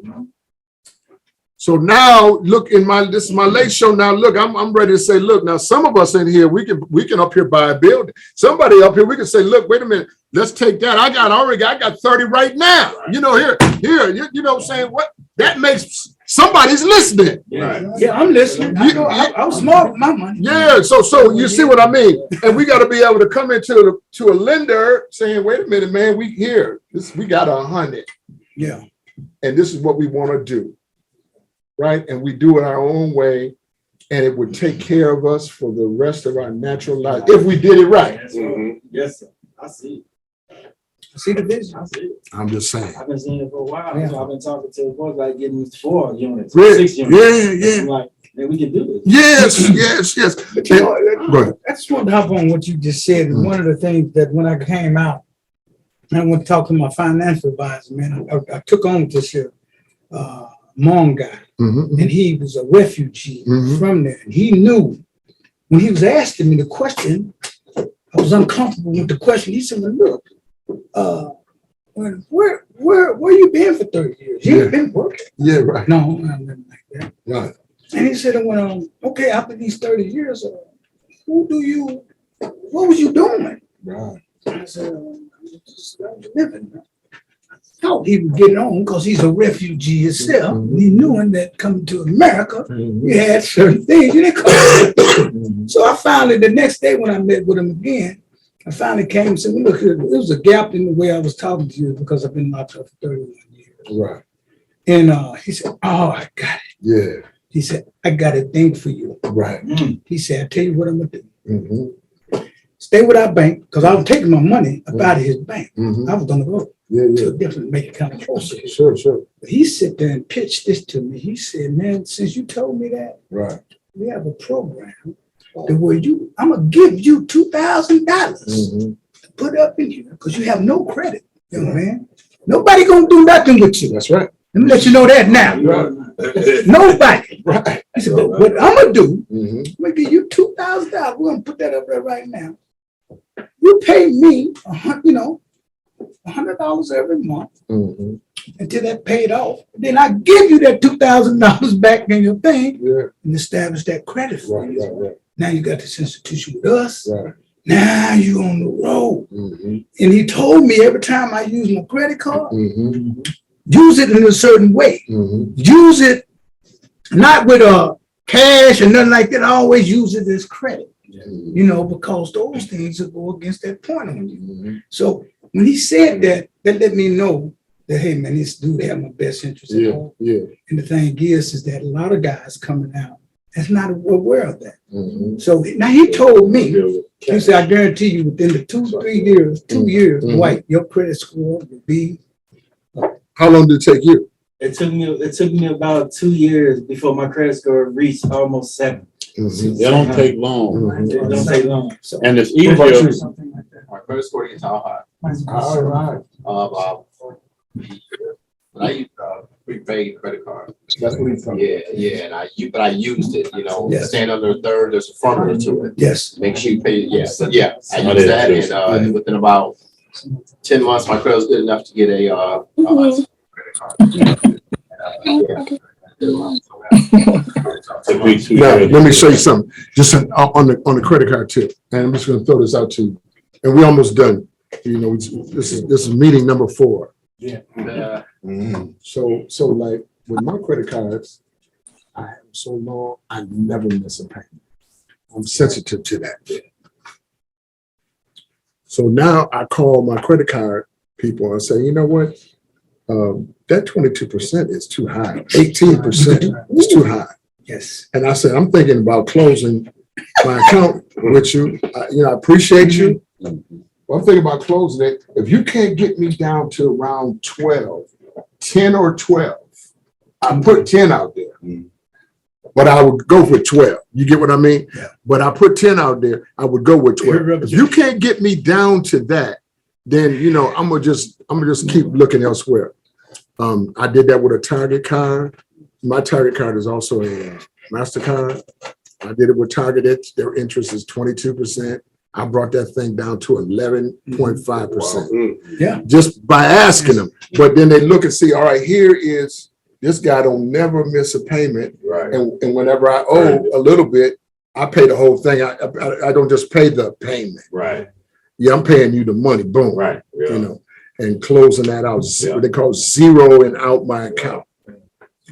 So now look this is my late show. Now look, I'm ready to say, look, now some of us in here, we can up here buy a building. Somebody up here, we can say, look, wait a minute, let's take that. I got 30 right now. You know, here, you know what I'm saying? What that makes somebody's listening. Yeah, I'm listening. I was smart with my money. Yeah, so you see what I mean? And we got to be able to come into to a lender saying, wait a minute, man, we got 100. Yeah. And this is what we want to do. Right? And we do it our own way, and it would take care of us for the rest of our natural life if we did it right. Yes, sir. I see. I see the vision. I see it. I'm just saying. I've been seeing it for a while. Yeah. So I've been talking to the boys like getting 4 units, Yeah, 6 units. yeah. I'm like, man, we can do this. Yes. But you know, Go ahead. I just want to hop on what you just said. And one of the things that when I came out, I went to talk to my financial advisor, man. I took on this here Hmong guy. And he was a refugee from there. And he knew when he was asking me the question, I was uncomfortable with the question. He said, well, look, where you been for 30 years? You ain't been working. Yeah, right. No, nothing like that. Right. And he said, well, okay, after these 30 years, what was you doing? Right. I said, I'm just living. Thought he would get it on because he's a refugee himself. He knew that coming to America, you had certain things you didn't come. So I finally, the next day when I met with him again, I finally came and said, well, look, there was a gap in the way I was talking to you because I've been locked up for 31 years. Right. And he said, oh, I got it. Yeah. He said, I got a thing for you. Right. He said, I'll tell you what I'm going to do. Stay with our bank because I was taking my money up out of his bank. I was going to go. To a different, make it kind of closer. Sure. But he sit there and pitched this to me. He said, man, since you told me that, right, we have a program the way I'm gonna give you $2,000 to put up in here because you have no credit, young man. Nobody gonna do nothing with you. That's right. Let me let you know that now. Right. Nobody. Right. He said, but what I'm gonna do, I'm gonna give you $2,000. We're gonna put that up there right now. You pay me, $100 every month until that paid off. Then I give you that $2,000 back in your thing and establish that credit for you. Right. Now you got this institution with us. Right. Now you on the road. And he told me every time I use my credit card, use it in a certain way. Use it not with cash and nothing like that. I always use it as credit. Because those things will go against that point on you. So when he said that let me know that, hey, man, this dude have my best interest at heart. And the thing is that a lot of guys coming out that's not aware of that. So now he told me, he said, I guarantee you within the 2 years, Dwight, your credit score will be. How long did it take you? It took me about 2 years before my credit score reached almost 7. It don't take long. It don't take long. And it's easier. My credit score gets all high. All right. But I used prepaid credit card. That's what he's talking Yeah, and I used it, Yes. stand under a third, there's a formula to it. Yes. Make sure you pay, I used that and within about 10 months, my credit was good enough to get a credit card. Now, let me show you something, just on the credit card tip, and I'm just going to throw this out to you, and we're almost done. This is meeting number 4. Yeah. So like with my credit cards, I have them so long, I never miss a payment. I'm sensitive to that. So now I call my credit card people and say, you know what? That 22% is too high. 18% is too high. Yes. And I said, I'm thinking about closing my account with you. I appreciate you. Well, I'm thinking about closing it. If you can't get me down to around 10 or 12, I put 10 out there. But I would go for 12. You get what I mean? Yeah. But I put 10 out there, I would go with 12. If you can't get me down to that, then I'm gonna just keep looking elsewhere. I did that with a Target card. My Target card is also a MasterCard. I did it with Target. Their interest is 22%. I brought that thing down to 11.5%. Yeah. Just by asking them. But then they look and see, all right, here is this guy don't never miss a payment. Right. And whenever I owe a little bit, I pay the whole thing. I don't just pay the payment. Right. Yeah, I'm paying you the money, boom. Right. Yeah. You know, and closing that out, Yeah. they call zeroing out my account.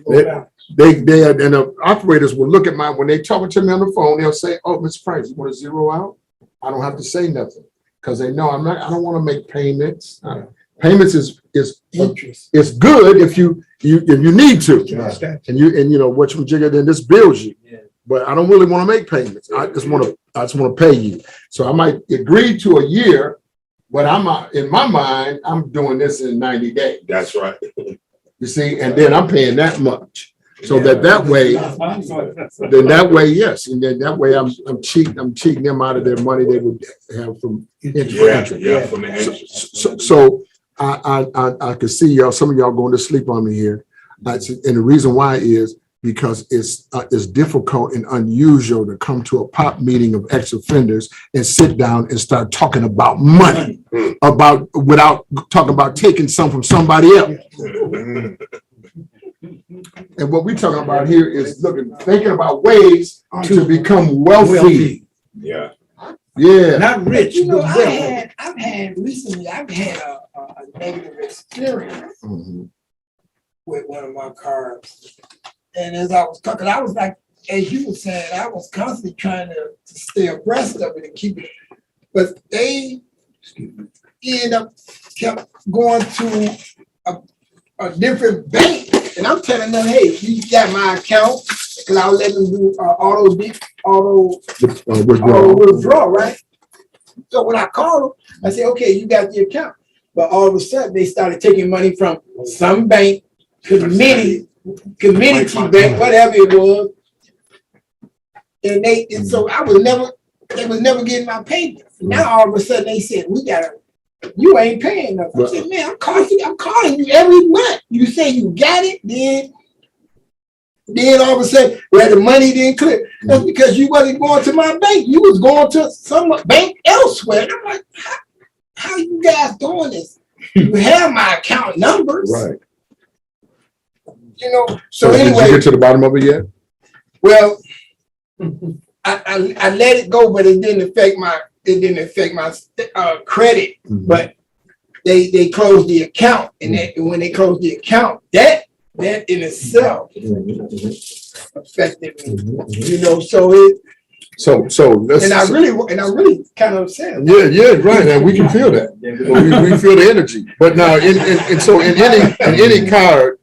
They and the operators will look at when they talking to me on the phone, they'll say, "Oh, Mr. Price, you want to zero out?" I don't have to say nothing because they know I don't want to make payments. Payments is Interest. it's good if you need to, and you know what you jigger, then this builds you. But I don't really want to make payments. I just want to pay you. So I might agree to a year, but in my mind, I'm doing this in 90 days. That's right. You see, and then I'm paying that much. So that way, yes, and then that way I'm cheating them out of their money they would have from interest. Yeah, from the interest. So I could see y'all, some of y'all going to sleep on me here. And the reason why is because it's difficult and unusual to come to a pop meeting of ex-offenders and sit down and start talking about money, without talking about taking some from somebody else. And what we're talking about here is thinking about ways to become wealthy. Yeah. Yeah. Not rich, but wealthy. I've had recently a negative experience with one of my cars. And as I was talking, I was like, as you were saying, I was constantly trying to stay abreast of it and keep it. But they kept going to a different bank. And I'm telling them, hey, you got my account, because I'll let them do auto withdrawal, right? So when I called them, I said, okay, you got the account. But all of a sudden, they started taking money from some bank, community bank, whatever it was. And so they was never getting my payment. Now all of a sudden they said, you ain't paying nothing. I said, man, I'm calling you every month. You say you got it, then all of a sudden, the money didn't clear. That's because you wasn't going to my bank. You was going to some bank elsewhere. And I'm like, how you guys doing this? You have my account numbers. Right. You know, So anyway. did you get to the bottom of it yet? Well, I let it go, but it didn't affect my credit. But they closed the account, and when they closed the account, that in itself affected me. You know, so let's. And I really kind of upset. Yeah, right, and we can feel that. We feel the energy. But now, in any card,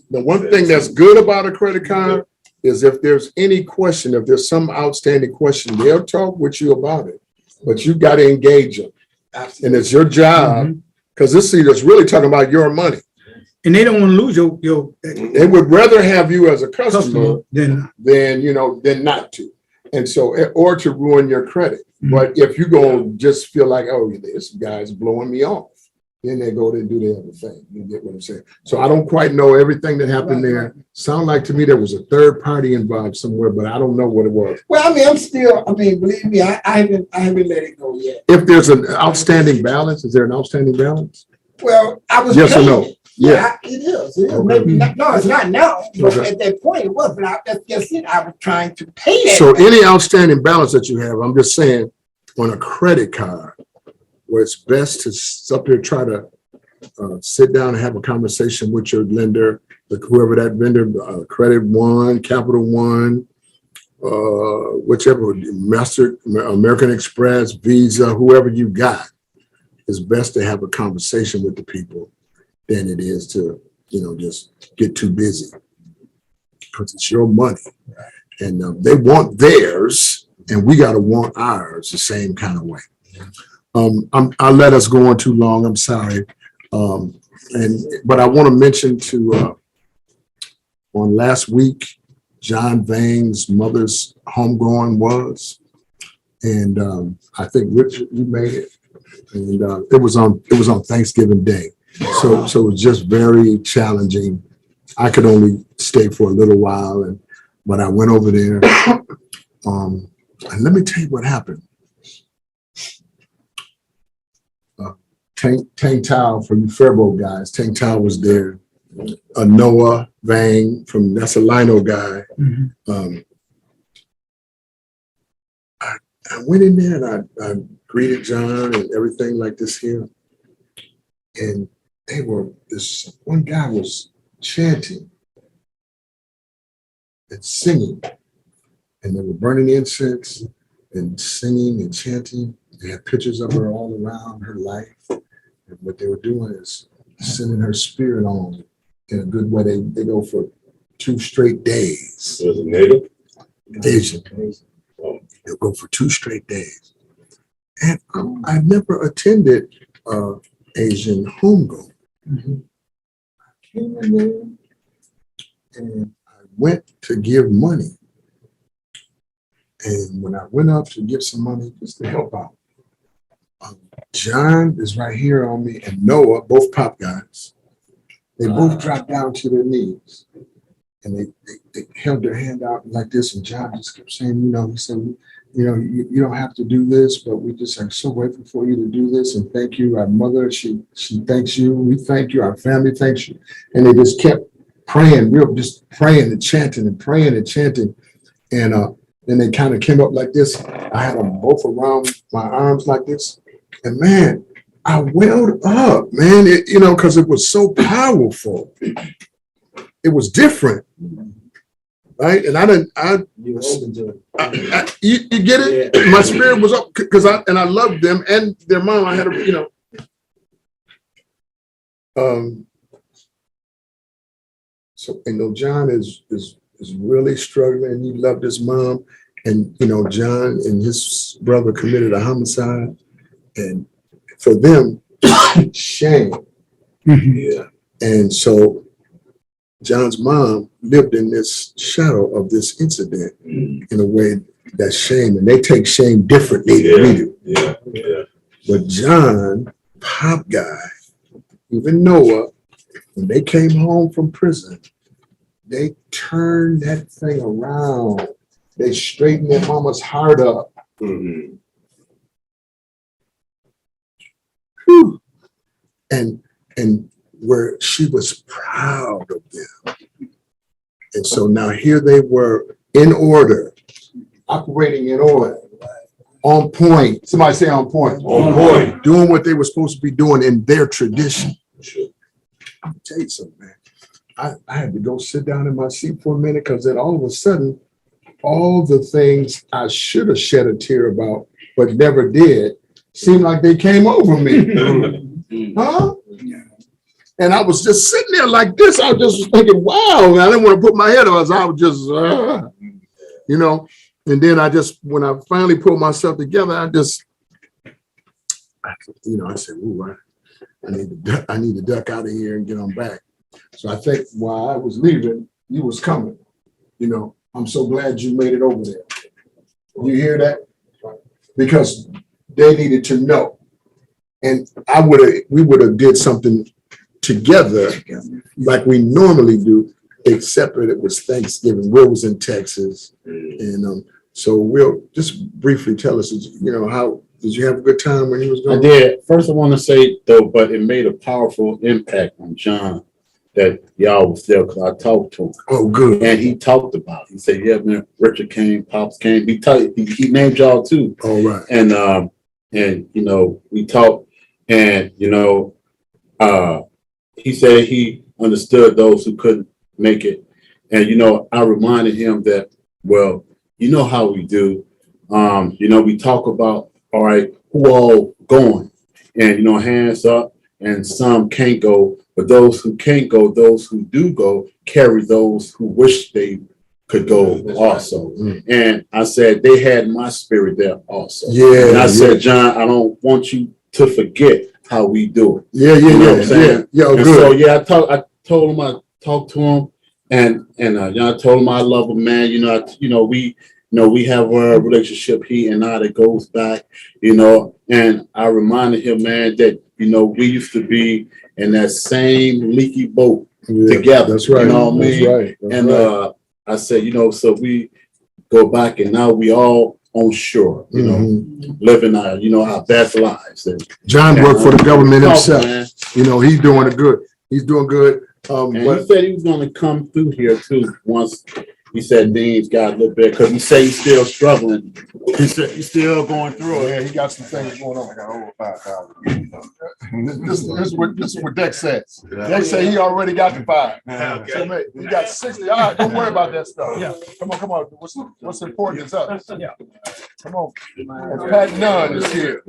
the one thing that's good about a credit card is if there's any question, if there's some outstanding question, they'll talk with you about it. But you got to engage them, and it's your job because this is really talking about your money. And they don't want to lose your. They would rather have you as a customer than not to, and so or to ruin your credit. But if you go just feel like, oh, this guy's blowing me off, then they go there and do the other thing. You get what I'm saying? So I don't quite know everything that happened there. Sound like to me there was a third party involved somewhere, but I don't know what it was. Well, believe me, I haven't let it go yet. If there's an outstanding balance, is there an outstanding balance? Well, I was yes paying or no? Yeah, it is. It is. Okay. Maybe not, no, it's not now. But Okay. at that point, it was. But that's just it. I was trying to pay that. So any outstanding balance that you have, I'm just saying, on a credit card, where it's best to up there try to sit down and have a conversation with your lender, whoever that vendor, Credit One, Capital One, whichever, American Express, Visa, whoever you got, it's best to have a conversation with the people than it is to, just get too busy because it's your money, and they want theirs, and we got to want ours the same kind of way. I let us go on too long. I'm sorry, but I want to mention on last week, John Vane's mother's homegoing was, and I think Richard, you made it, and it was on Thanksgiving Day. So it was just very challenging. I could only stay for a little while, but I went over there. And let me tell you what happened. Tank Tao, for you Faribault guys, Tank Tao was there, Noah Vang from, that's a Lino guy. I went in there and I greeted John and everything like this here. And this one guy was chanting and singing. And they were burning incense and singing and chanting. They had pictures of her all around her life. And what they were doing is sending her spirit on in a good way. They go for 2 straight days. Was it native? Asian. They'll go for 2 straight days. And I never attended Asian homegoing. I came in there and I went to give money. And when I went up to give some money just to help out, John is right here on me and Noah, both pop guys. They both dropped down to their knees and they held their hand out like this. And John just kept saying, he said, you don't have to do this, but we just are so grateful for you to do this. And thank you. Our mother, she thanks you. We thank you. Our family thanks you. And they just kept praying, just praying and chanting and praying and chanting. And then they kind of came up like this. I had them both around my arms like this. And man, I welled up, man, because it was so powerful. It was different. Right. And you get it? Yeah. My spirit was up because I loved them and their mom. I had so John is really struggling. He loved his mom. And John and his brother committed a homicide. And for them, shame. Yeah. And so John's mom lived in this shadow of this incident in a way that's shame. And they take shame differently than we do. Yeah. Yeah. But John, pop guy, even Noah, when they came home from prison, they turned that thing around. They straightened their mama's heart up. Mm-hmm. And where she was proud of them. And so now here they were in order, operating in order, on point. Somebody say on point. On point. Doing what they were supposed to be doing in their tradition. I'll tell you something, man. I had to go sit down in my seat for a minute because then all of a sudden, all the things I should have shed a tear about, but never did, seemed like they came over me. Huh? And I was just sitting there like this. I was just thinking, wow, I didn't want to put my head on. I was just, and then when I finally pulled myself together, I said, ooh, I need to duck out of here and get on back. So I think while I was leaving, you was coming. I'm so glad you made it over there. You hear that? Because they needed to know. And we would have did something together like we normally do, except that it was Thanksgiving. Will was in Texas. And so Will, just briefly tell us, how did you have a good time when he was going? I did. First, I want to say though, but it made a powerful impact on John that y'all was there because I talked to him. Oh, good. And he talked about it. He said, yeah, man, Richard came, Pops came. He named y'all too. All right. And we talked, and he said he understood those who couldn't make it. And I reminded him that, well, how we do. We talk about, all right, who all going? And hands up, and some can't go. But those who can't go, those who do go, carry those who wish they could go also. And I said, they had my spirit there also. Yeah. And I said, John, I don't want you to forget how we do it. Yeah. And Good. So I told him, I talked to him, and I told him I love him, man. We have a relationship, he and I, that goes back, and I reminded him, man, that we used to be in that same leaky boat together. That's right. You know what I mean? Right. And I said, so we go back, and now we all on shore, living our best lives. And John worked for the government talk, himself. man. He's doing good. He's doing good. And he But said he was gonna come through here too, once he said Dean's got a little bit, cause he said he's still struggling. He said he's still going through it. yeah, he got some things going on. I got over 5,000. This is what Dex says. Dex say he already got the 5. Okay. So man, he got 60. All right, don't worry about that stuff. Yeah. Come on. What's important is us. Yeah. Come on. And Pat Nunn is here.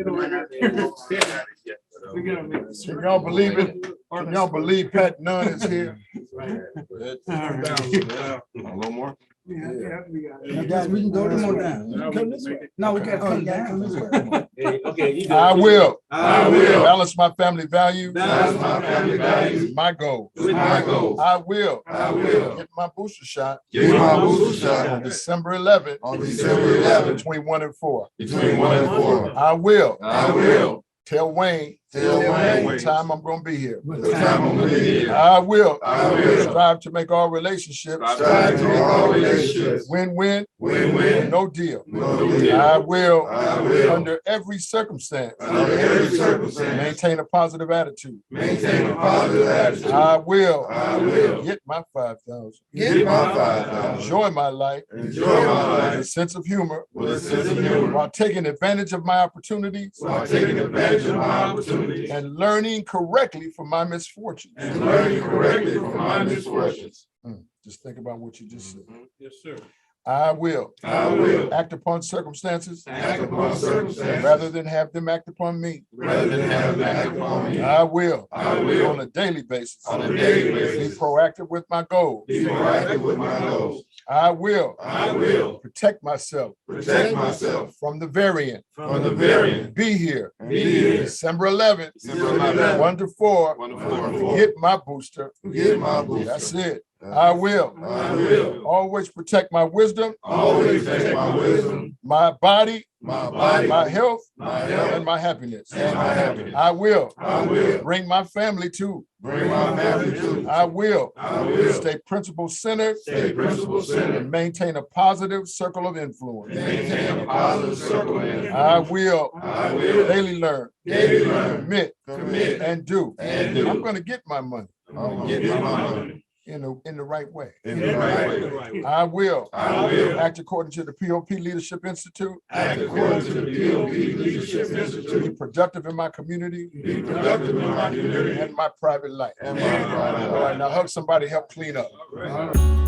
Can y'all believe it? Can y'all believe Pat Nunn is here? A little more? Now, guys, we can go to more down. Come this way. No, we gotta come down. Okay. I will I will balance my family values. balance my family values My goal. with my goals. I will I will get my booster shot get my booster on shot December 11th. on December 11th Between 1 and 4. between 1 and 4. I will I will tell Wayne tell Wayne what time I'm gonna be here. the time I'm gonna be here. I will I will strive to make all relationships strive to make all relationships win-win, win-win, no deal. no deal. I will, I will, under every circumstance, under every circumstance, maintain a positive attitude. maintain a positive attitude. I will I will get my 5,000. get my 5,000. Enjoy my life Enjoy my with a life sense of humor with a sense of humor while taking advantage of my opportunities while taking advantage of my opportunities and learning correctly from my misfortunes. and learning correctly from my misfortunes. Just think about what you just said. Yes, sir. I will I will act upon circumstances act upon circumstances rather than have them act upon me. rather than have them act upon me. I will I will on a daily basis on a daily be basis proactive with my goals. be proactive with my goals. I will I will protect myself protect myself from the variant. from the variant. Be here Be here December 11th, December 11th, 1 to 4. 1 to 4. Get my booster. Get my booster. That's it. I will I will always protect my wisdom, always protect my wisdom, my body, my my health, health, and my happiness. and my happiness. I will I will bring my family to. bring my family to. I will I will stay principle centered stay principle centered, and maintain a positive circle of influence. maintain a positive circle of influence. I will I will daily learn, daily learn, commit, and do. and do. I'm going to get my money I'm gonna get my money in the right way. in the right way. I will I will act according to the POP Leadership Institute, act according to the POP Leadership to be Institute, productive in my community be productive in my community and my private life. and my private All right, life. now hug somebody, help clean up. All right.